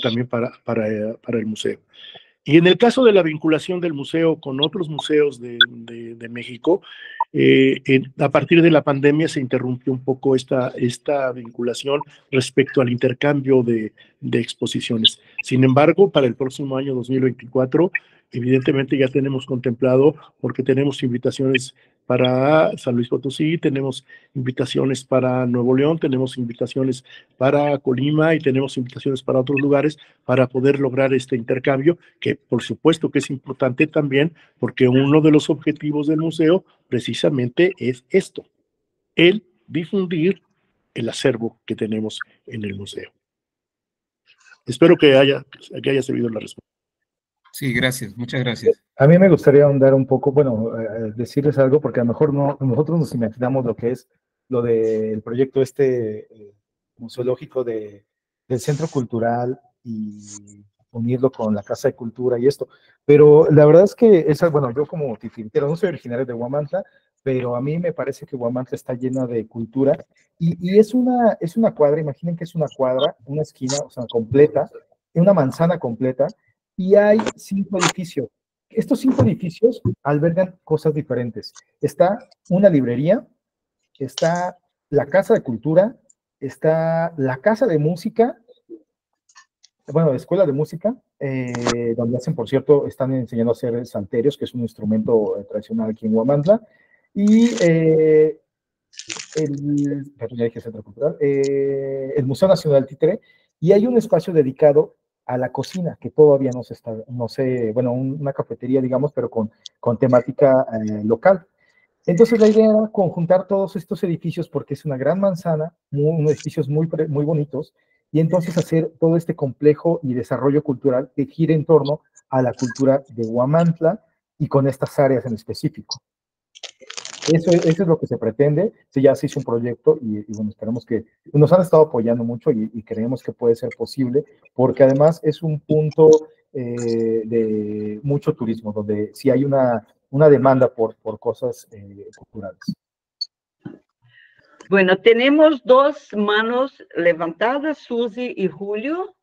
también para el museo. Y en el caso de la vinculación del museo con otros museos de México, a partir de la pandemia se interrumpió un poco esta vinculación respecto al intercambio de exposiciones. Sin embargo, para el próximo año 2024, evidentemente ya tenemos contemplado, porque tenemos invitaciones para San Luis Potosí, tenemos invitaciones para Nuevo León, tenemos invitaciones para Colima y tenemos invitaciones para otros lugares para poder lograr este intercambio, que por supuesto que es importante también, porque uno de los objetivos del museo precisamente es esto, el difundir el acervo que tenemos en el museo. Espero que haya servido la respuesta. Sí, gracias, muchas gracias. A mí me gustaría ahondar un poco, decirles algo, porque a lo mejor nosotros nos imaginamos lo que es lo del proyecto museológico del Centro Cultural y unirlo con la Casa de Cultura y esto, pero la verdad es que yo como titiritero no soy originario de Huamantla, pero a mí me parece que Huamantla está llena de cultura y es una cuadra, imaginen que es una cuadra, una esquina, o sea, completa, una manzana completa, y hay 5 edificios. Estos 5 edificios albergan cosas diferentes. Está una librería, está la Casa de Cultura, está la Casa de Música, la Escuela de Música, donde hacen, por cierto, están enseñando a hacer salterios, que es un instrumento tradicional aquí en Huamantla, y perdón, ya dije Centro Cultural, el Museo Nacional Títere, y hay un espacio dedicado a la cocina, que todavía no sé, bueno, una cafetería, digamos, pero con temática local. Entonces la idea era conjuntar todos estos edificios, porque es una gran manzana, unos edificios muy bonitos, y entonces hacer todo este complejo y desarrollo cultural que gire en torno a la cultura de Huamantla y con estas áreas en específico. Eso es lo que se pretende. Sí, ya se hizo un proyecto y bueno, esperamos que nos han estado apoyando mucho y creemos que puede ser posible, porque además es un punto de mucho turismo, donde sí hay una demanda por cosas culturales. Bueno, tenemos dos manos levantadas, Susi y Julio,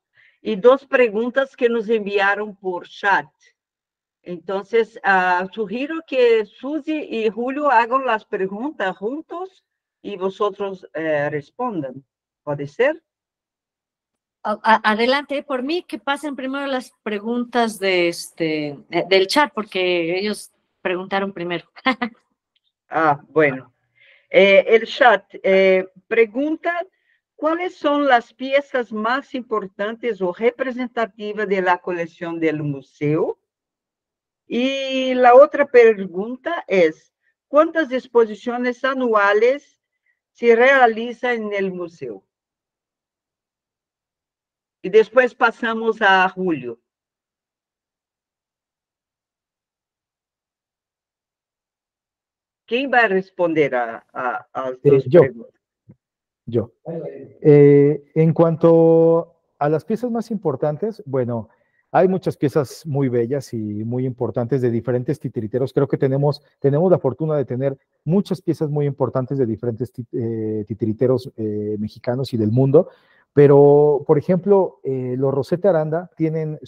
y dos preguntas que nos enviaron por chat. Entonces, sugiero que Susi y Julio hagan las preguntas juntos y vosotros respondan. ¿Puede ser? Adelante, por mí, que pasen primero las preguntas del chat, porque ellos preguntaron primero. Bueno. El chat pregunta, ¿cuáles son las piezas más importantes o representativas de la colección del museo? Y la otra pregunta es, ¿cuántas exposiciones anuales se realizan en el museo? Y después pasamos a Julio. ¿Quién va a responder a dos preguntas? Yo. En cuanto a las piezas más importantes, bueno, hay muchas piezas muy bellas y muy importantes de diferentes titiriteros. Creo que tenemos la fortuna de tener muchas piezas muy importantes de diferentes titiriteros mexicanos y del mundo. Pero, por ejemplo, los Rosetta Aranda tienen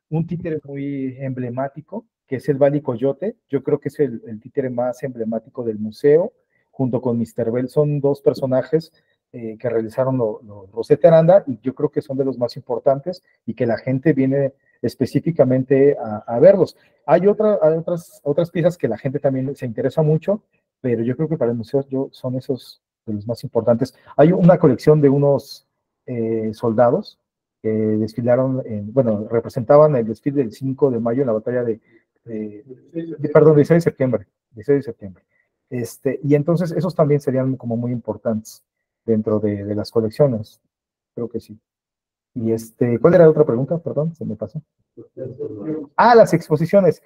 un títere muy emblemático, que es el Bali Coyote. Yo creo que es el títere más emblemático del museo, junto con Mr. Bell. Son dos personajes que realizaron los Rosetta Aranda, y yo creo que son de los más importantes y que la gente viene específicamente a verlos. Hay otras piezas que la gente también se interesa mucho, pero yo creo que para el museo son esos de los más importantes. Hay una colección de unos soldados que desfilaron, representaban el desfile del 5 de mayo en la batalla perdón, 16 de septiembre, 16 de septiembre. Y entonces esos también serían como muy importantes dentro de las colecciones, creo que sí. Y ¿cuál era la otra pregunta? Perdón, se me pasó. Las exposiciones.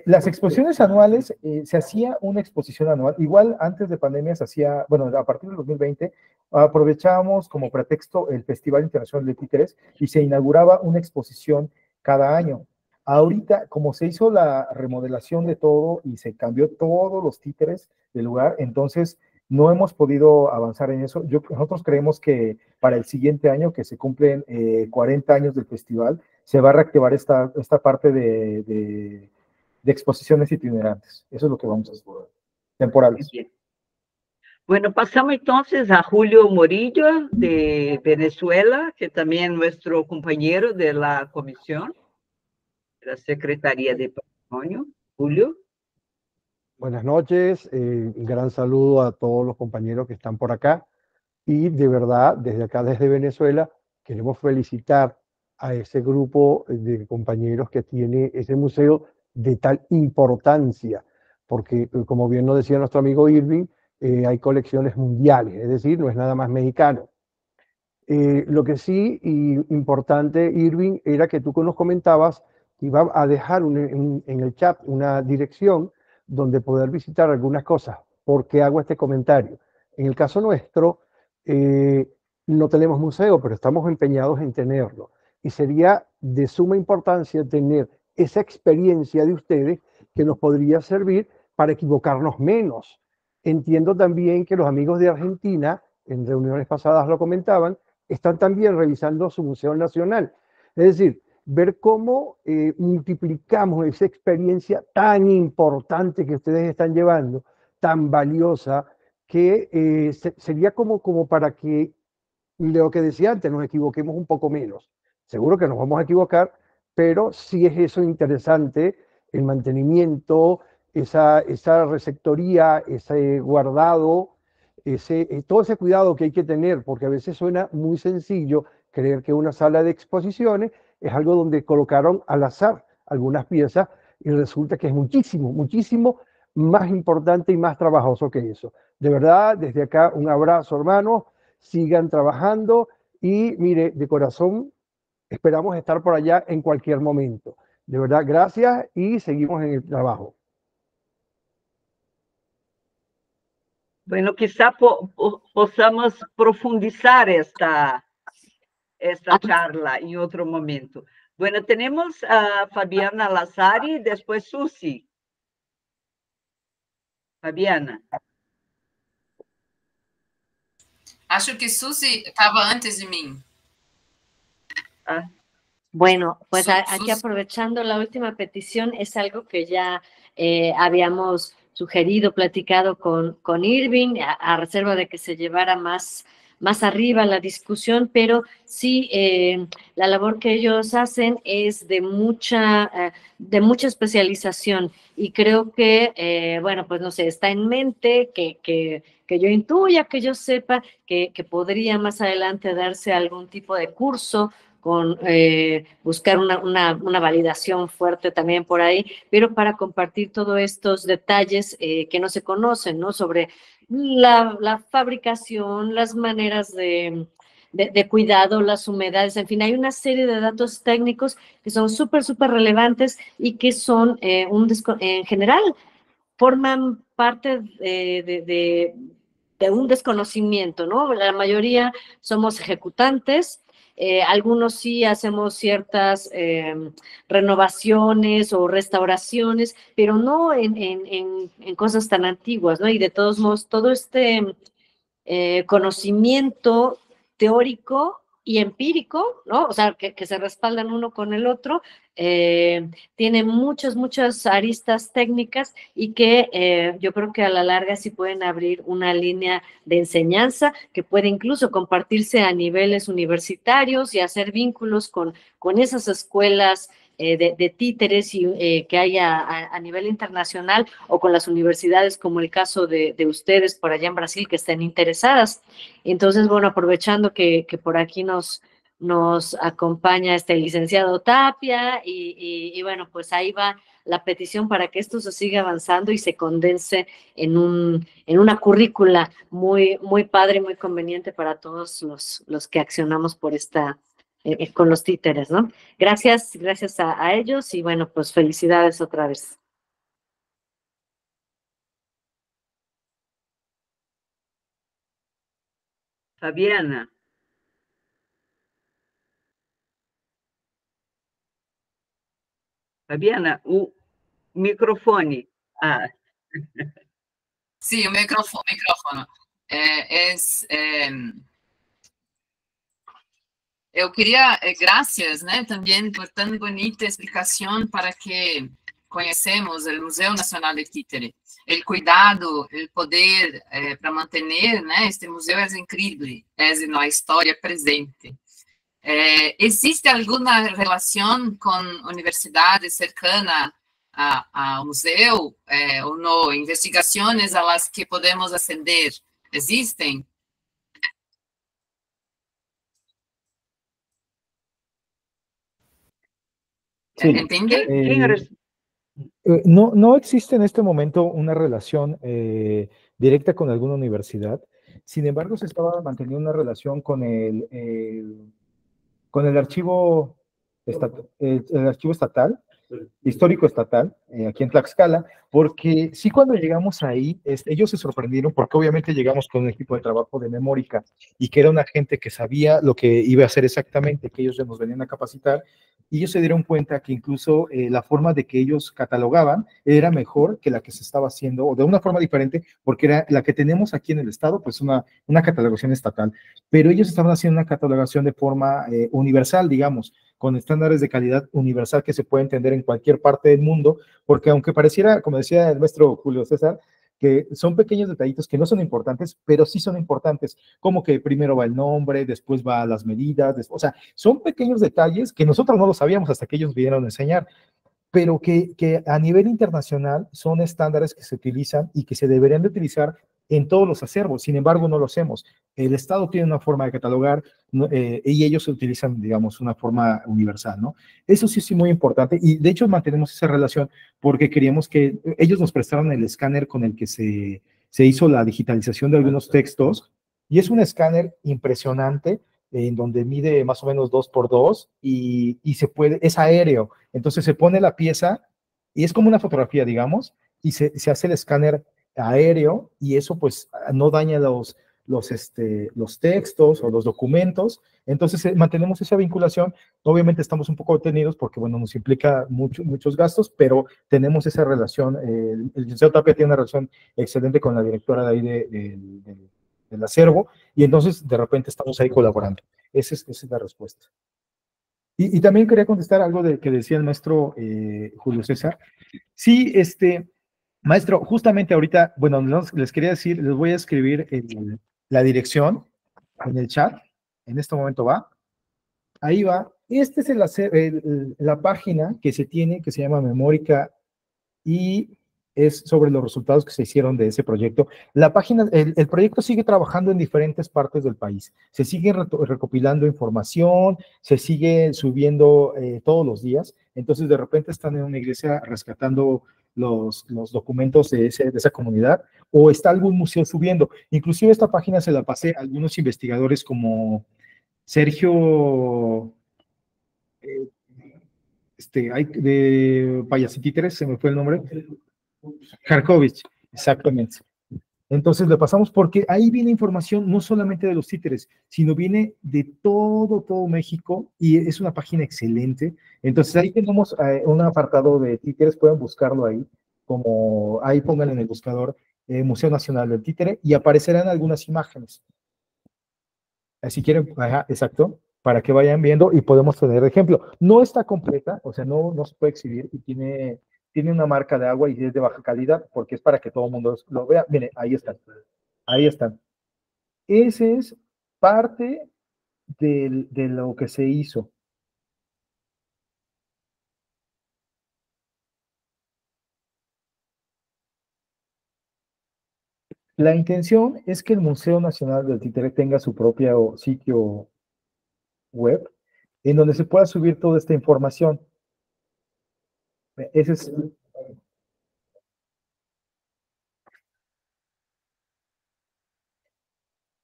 Las exposiciones anuales, se hacía una exposición anual, igual antes de pandemia se hacía, bueno, a partir del 2020, aprovechábamos como pretexto el Festival Internacional de Títeres y se inauguraba una exposición cada año. Ahorita, como se hizo la remodelación de todo y se cambió todos los títeres del lugar, entonces no hemos podido avanzar en eso. Nosotros creemos que para el siguiente año, que se cumplen 40 años del festival, se va a reactivar esta parte de exposiciones itinerantes. Eso es lo que vamos a hacer, temporales. Bien. Bueno, pasamos entonces a Julio Morillo, de Venezuela, que también es nuestro compañero de la comisión, de la Secretaría de Patrimonio. Julio. Buenas noches, un gran saludo a todos los compañeros que están por acá, y de verdad, desde acá, desde Venezuela, queremos felicitar a ese grupo de compañeros que tiene ese museo de tal importancia, porque como bien nos decía nuestro amigo Irving, hay colecciones mundiales, es decir, no es nada más mexicano. Lo que sí, y importante, Irving, era que tú nos comentabas que iba a dejar en el chat una dirección donde poder visitar algunas cosas. ¿Por qué hago este comentario? En el caso nuestro, no tenemos museo, pero estamos empeñados en tenerlo. Y sería de suma importancia tener esa experiencia de ustedes que nos podría servir para equivocarnos menos. Entiendo también que los amigos de Argentina, en reuniones pasadas lo comentaban, están también revisando su Museo Nacional. Es decir, ver cómo multiplicamos esa experiencia tan importante que ustedes están llevando, tan valiosa, que sería como para que, lo que decía antes, nos equivoquemos un poco menos. Seguro que nos vamos a equivocar, pero sí es eso interesante, el mantenimiento, esa receptoría, ese guardado, todo ese cuidado que hay que tener, porque a veces suena muy sencillo creer que una sala de exposiciones es algo donde colocaron al azar algunas piezas y resulta que es muchísimo, muchísimo más importante y más trabajoso que eso. De verdad, desde acá un abrazo, hermanos, sigan trabajando y mire, de corazón, esperamos estar por allá en cualquier momento. De verdad, gracias y seguimos en el trabajo. Bueno, quizá possamos profundizar esta charla en otro momento. Bueno, tenemos a Fabiana Lazari, después Susi. Fabiana. Acho que Susi estaba antes de mí. Bueno, pues aquí aprovechando la última petición, es algo que ya habíamos sugerido, platicado con Irving, a reserva de que se llevara más arriba la discusión, pero sí, la labor que ellos hacen es de mucha especialización y creo que, bueno, pues no sé, está en mente que yo intuya, que yo sepa que podría más adelante darse algún tipo de curso con buscar una validación fuerte también por ahí, pero para compartir todos estos detalles que no se conocen, ¿no? Sobre la fabricación, las maneras de cuidado, las humedades, en fin, hay una serie de datos técnicos que son súper relevantes y que son, en general, forman parte de un desconocimiento, ¿no? La mayoría somos ejecutantes, algunos sí hacemos ciertas renovaciones o restauraciones, pero no en cosas tan antiguas, ¿no? Y de todos modos, todo este conocimiento teórico y empírico, ¿no? O sea, que se respaldan uno con el otro, tiene muchas aristas técnicas y que yo creo que a la larga sí pueden abrir una línea de enseñanza que puede incluso compartirse a niveles universitarios y hacer vínculos con esas escuelas de títeres que hay a nivel internacional o con las universidades como el caso de ustedes por allá en Brasil que estén interesadas. Entonces, bueno, aprovechando que por aquí nos acompaña el licenciado Tapia y bueno, pues ahí va la petición para que esto se siga avanzando y se condense en una currícula muy padre, muy conveniente para todos los que accionamos por con los títeres, ¿no? Gracias a ellos y bueno, pues felicidades otra vez. Fabiana. Fabiana, o microfone. Sí, o micrófono. Eu queria, graças, né, também por tão bonita explicação para que conhecemos o Museu Nacional de Títere. O cuidado, o poder para manter, né, este museu é incrível, é na história presente. Existe alguma relação com universidade cercana ao museu ou não? Investigações a las que podemos ascender existem? Sí. No existe en este momento una relación directa con alguna universidad. Sin embargo, se estaba manteniendo una relación con el archivo estatal, histórico estatal, aquí en Tlaxcala, porque sí, cuando llegamos ahí, ellos se sorprendieron porque obviamente llegamos con un equipo de trabajo de Memórica y que era una gente que sabía lo que iba a hacer exactamente, que ellos ya nos venían a capacitar, y ellos se dieron cuenta que incluso la forma de que ellos catalogaban era mejor que la que se estaba haciendo, o de una forma diferente, porque era la que tenemos aquí en el estado, pues una catalogación estatal, pero ellos estaban haciendo una catalogación de forma universal, digamos, con estándares de calidad universal que se puede entender en cualquier parte del mundo, porque aunque pareciera, como decía el maestro Julio César, que son pequeños detallitos que no son importantes, pero sí son importantes, como que primero va el nombre, después va las medidas, o sea, son pequeños detalles que nosotros no lo sabíamos hasta que ellos vinieron a enseñar, pero que a nivel internacional son estándares que se utilizan y que se deberían de utilizar en todos los acervos. Sin embargo, no lo hacemos. El Estado tiene una forma de catalogar y ellos utilizan, digamos, una forma universal, ¿no? Eso sí es muy importante y de hecho mantenemos esa relación porque queríamos que ellos nos prestaran el escáner con el que se hizo la digitalización de algunos textos y es un escáner impresionante en donde mide más o menos 2x2 y se puede, es aéreo. Entonces se pone la pieza y es como una fotografía, digamos, y se hace el escáner aéreo y eso pues no daña los textos o los documentos. Entonces mantenemos esa vinculación. Obviamente estamos un poco detenidos porque, bueno, nos implica muchos gastos, pero tenemos esa relación. El licenciado Tapia tiene una relación excelente con la directora de ahí del acervo y entonces de repente estamos ahí colaborando. Esa es la respuesta. Y también quería contestar algo que decía el maestro Julio César. Sí, maestro, justamente ahorita, bueno, les quería decir, les voy a escribir la dirección en el chat. En este momento va. Ahí va. Este es la página que se tiene, que se llama Memórica y es sobre los resultados que se hicieron de ese proyecto. La página, el proyecto sigue trabajando en diferentes partes del país. Se sigue recopilando información, se sigue subiendo todos los días. Entonces, de repente están en una iglesia rescatando los documentos de esa comunidad o está algún museo subiendo. Inclusive esta página se la pasé a algunos investigadores como Sergio de Payasitíteres, se me fue el nombre. Jarkovich, exactamente. Entonces le pasamos porque ahí viene información no solamente de los títeres, sino viene de todo México y es una página excelente. Entonces ahí tenemos un apartado de títeres, pueden buscarlo ahí, como ahí pongan en el buscador Museo Nacional del Títere y aparecerán algunas imágenes. Si quieren, exacto, para que vayan viendo y podemos tener ejemplo. No está completa, o sea, no se puede exhibir y tiene una marca de agua y es de baja calidad porque es para que todo el mundo lo vea. Miren, ahí están. Ahí están. Ese es parte de lo que se hizo. La intención es que el Museo Nacional del Títere tenga su propio sitio web en donde se pueda subir toda esta información. Ese es...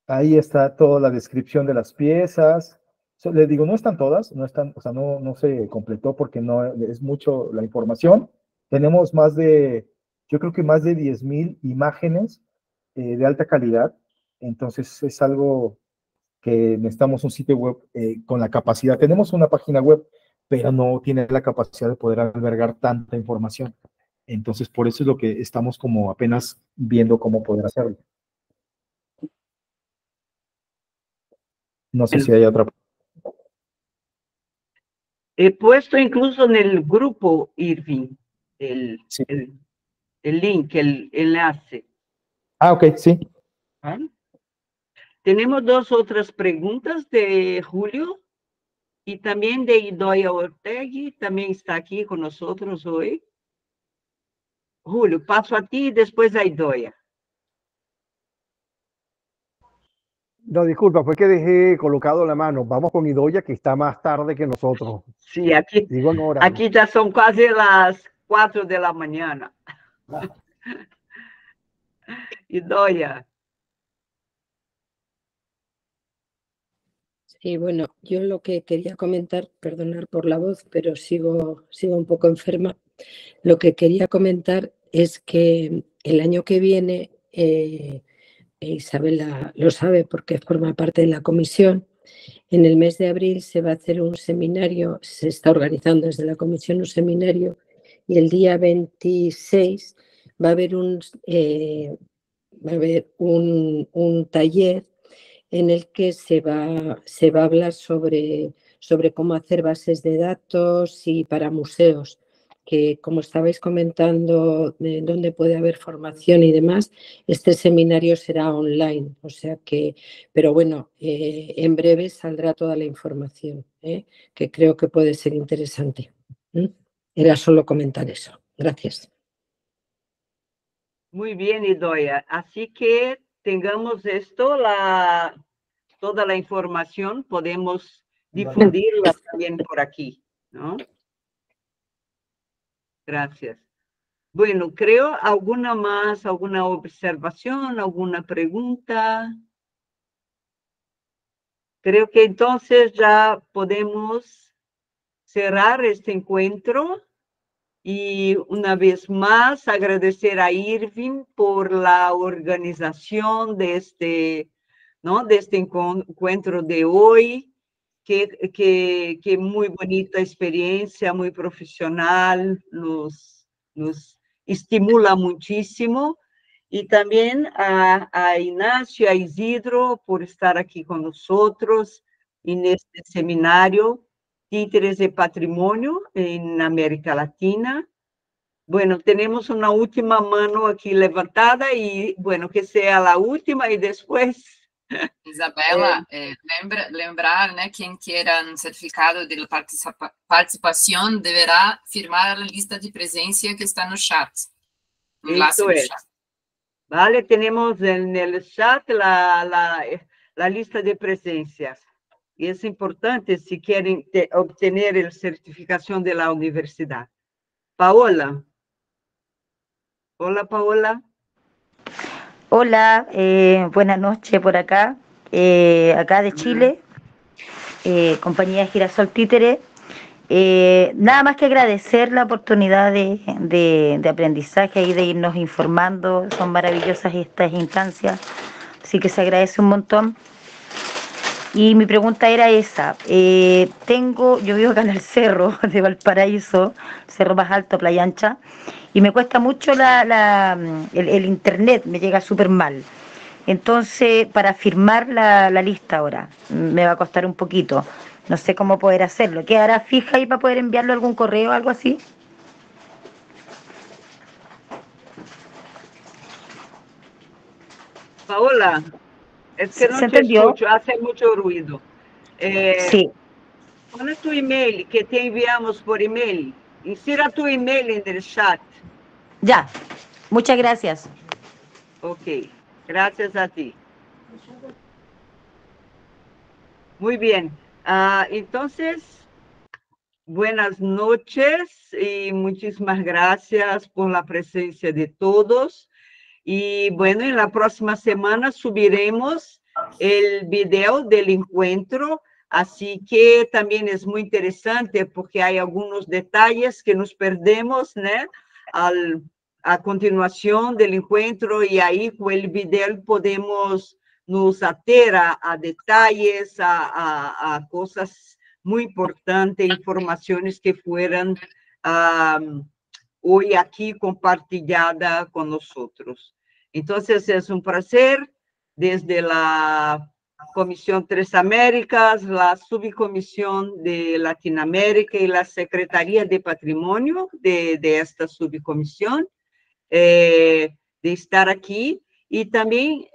Ahí está toda la descripción de las piezas. Les digo, no están todas, no están, o sea, no se completó porque no es mucho la información. Tenemos yo creo que más de 10,000 imágenes de alta calidad. Entonces es algo que necesitamos un sitio web con la capacidad. Tenemos una página web, pero no tiene la capacidad de poder albergar tanta información. Entonces por eso es lo que estamos como apenas viendo cómo poder hacerlo. No sé si hay otra. He puesto incluso en el grupo, Irving, el link, el enlace. Ok, sí. ¿Ah? Tenemos dos otras preguntas de Julio y también de Idoia Ortegui, también está aquí con nosotros hoy. Julio, paso a ti y después a Idoia. No, disculpa, fue que dejé colocado la mano. Vamos con Idoia, que está más tarde que nosotros. Sí, aquí ya son casi las 4 de la mañana. Idoia. Sí, bueno, yo lo que quería comentar, perdonar por la voz, pero sigo un poco enferma. Lo que quería comentar es que el año que viene, Isabela lo sabe porque forma parte de la comisión, en el mes de abril se va a hacer un seminario, se está organizando desde la comisión un seminario y el día 26 va a haber un taller en el que se va a hablar sobre cómo hacer bases de datos y para museos. que, como estabais comentando, dónde puede haber formación y demás, este seminario será online, o sea que, pero bueno, en breve saldrá toda la información, que creo que puede ser interesante. Era solo comentar eso. Gracias. Muy bien, Idoia. Así que tengamos esto, toda la información, podemos difundirla también por aquí, ¿no? Gracias. Bueno, creo, alguna observación, alguna pregunta. Creo que entonces ya podemos cerrar este encuentro. Y una vez más agradecer a Irving por la organización de este, ¿no? De este encuentro de hoy, que muy bonita experiencia, muy profesional, nos estimula muchísimo. Y también a Ignacio, a Isidro, por estar aquí con nosotros en este seminario. Títeres de Patrimonio en América Latina. Bueno, tenemos una última mano aquí levantada y bueno, que sea la última y después... Isabela, lembrar, né, quem queira um certificado de participação deverá firmar a lista de presença que está no chat. Eso es. Vale, tenemos en el chat la lista de presencias. Y es importante si quieren obtener la certificación de la universidad. Paola. Hola, Paola. Hola, buenas noches por acá, acá de Chile, compañía Girasol Títere. Nada más que agradecer la oportunidad de aprendizaje y de irnos informando. Son maravillosas estas instancias, así que se agradece un montón. Y mi pregunta era esa. Yo vivo acá en el cerro de Valparaíso, cerro más alto, Playa Ancha, y me cuesta mucho el internet, me llega súper mal. Entonces, para firmar la lista ahora, me va a costar un poquito. No sé cómo poder hacerlo. ¿Quedará fija ahí para poder enviarlo a algún correo o algo así? Paola, es que no ¿Se te entendió? escucho, hace mucho ruido. Sí. Pon tu email, que te enviamos por email. Insira tu email en el chat. Ya, muchas gracias. Ok, gracias a ti. Muy bien. Entonces, buenas noches y muchísimas gracias por la presencia de todos. Y bueno, en la próxima semana subiremos el video del encuentro, así que también es muy interesante porque hay algunos detalles que nos perdemos, ¿no? A continuación del encuentro, y ahí con el video podemos nos ater a detalles, a cosas muy importantes, informaciones que fueran hoy aquí compartilhada con nosotros. Entonces, es un placer desde la Comisión Tres Américas, la Subcomisión de Latinoamérica y la Secretaría de Patrimonio de esta subcomisión, de estar aquí. Y también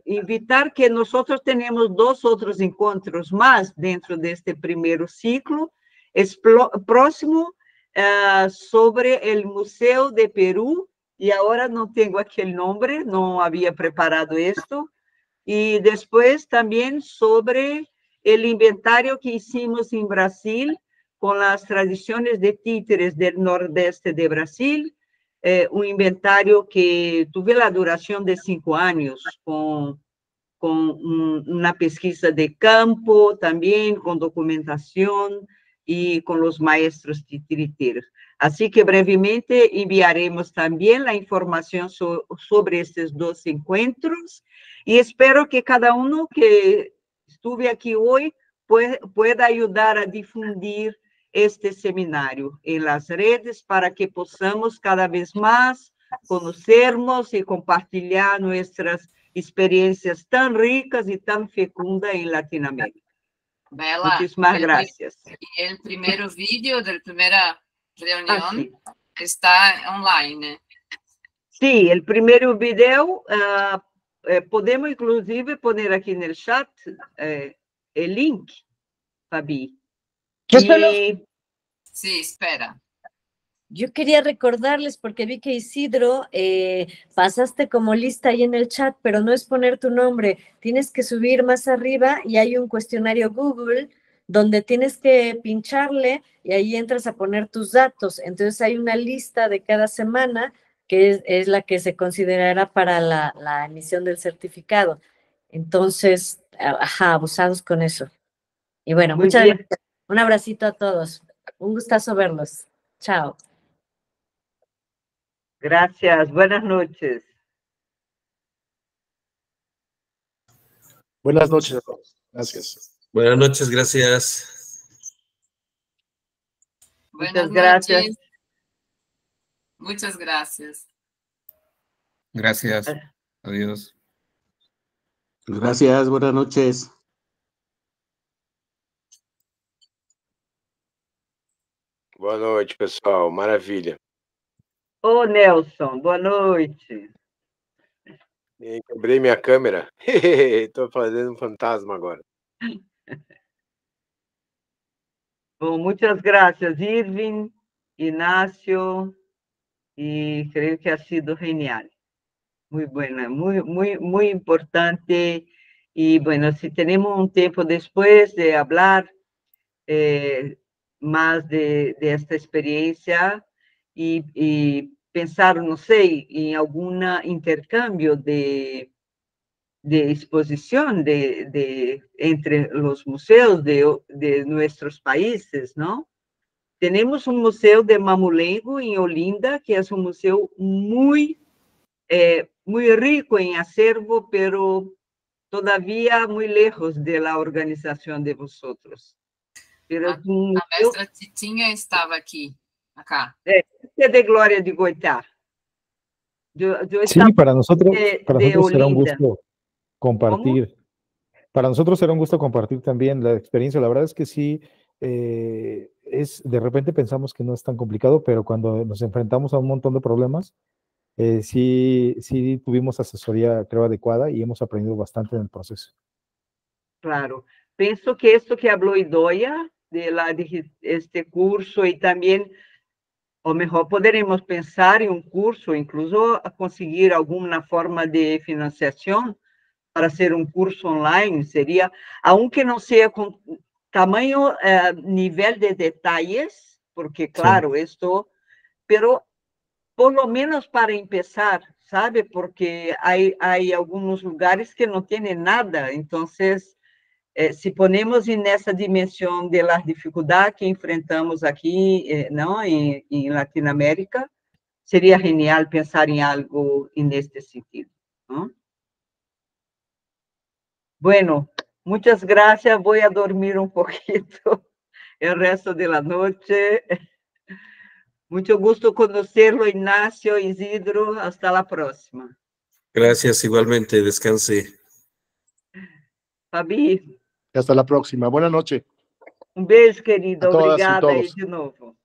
invitar que nosotros tenemos 2 otros encontros más dentro de este primer ciclo. Es próximo sobre el Museo de Perú, y ahora no tengo aquí el nombre, no había preparado esto. Y después también sobre el inventario que hicimos en Brasil con las tradiciones de títeres del nordeste de Brasil, un inventario que tuve la duración de 5 años, con una pesquisa de campo también, con documentación y con los maestros titiriteros. Así que brevemente enviaremos también la información sobre estos 2 encuentros, y espero que cada uno que estuve aquí hoy pueda ayudar a difundir este seminario en las redes para que podamos cada vez más conocernos y compartilhar nuestras experiencias tan ricas y tan fecundas en Latinoamérica. Bela, Muchísimas gracias. Y el primer vídeo del primera reunión está online. Sí, el primer video, podemos inclusive poner aquí en el chat el link, Fabi. Sí, espera. Yo quería recordarles, porque vi que Isidro, pasaste como lista ahí en el chat, pero no es poner tu nombre, tienes que subir más arriba y hay un cuestionario Google donde tienes que pincharle y ahí entras a poner tus datos. Entonces hay una lista de cada semana que es la que se considerará para la emisión del certificado. Entonces, abusados con eso. Y bueno, Muy muchas bien. gracias. Un abracito a todos. Un gustazo verlos. Chao. Gracias, buenas noches. Buenas noches a todos. Gracias. Buenas noches, gracias. Buenas gracias. noches. Muchas gracias. Gracias. Adiós. Gracias, buenas noches. Boa noite, pessoal. Maravilha. Ô, Nelson, boa noite. Quebrei minha câmera. Estou fazendo um fantasma agora. Bom, muchas gracias, Irving, Ignacio, y creo que ha sido genial. Muy buena, muy importante. Y bueno, si tenemos un tiempo después de hablar más de esta experiencia y pensar, no sé, en algún intercambio de exposición entre los museos de nuestros países, ¿no? Tenemos un museo de Mamulengo en Olinda, que es un museo muy rico en acervo, pero todavía muy lejos de la organización de vosotros. Pero A mestra Titinha estava aqui, acá. É de Glória de Goitá. Sí, para nosotros será un Olinda. gusto compartir. ¿Cómo? Para nosotros será un gusto compartir también la experiencia. La verdad es que sí, de repente pensamos que no es tan complicado, pero cuando nos enfrentamos a un montón de problemas, sí tuvimos asesoría, creo, adecuada y hemos aprendido bastante en el proceso. Claro. Penso que esto que habló Idoia, de este curso, y también, o mejor, poderemos pensar en un curso, incluso a conseguir alguna forma de financiación para hacer un curso online, sería, aunque no sea con tamaño, nivel de detalles, porque claro, sí, esto, pero por lo menos para empezar, ¿sabe? Porque hay algunos lugares que no tienen nada, entonces, si ponemos en esa dimensión de las dificultades que enfrentamos aquí, ¿no? En Latinoamérica, sería genial pensar en algo en este sentido, ¿no? Bueno, muchas gracias. Voy a dormir un poquito el resto de la noche. Mucho gusto conocerlo, Ignacio, Isidro. Hasta la próxima. Gracias, igualmente. Descanse. Fabi. Hasta la próxima. Buenas noches. Un beso, querido. A todas y Obrigada todos. aí de novo.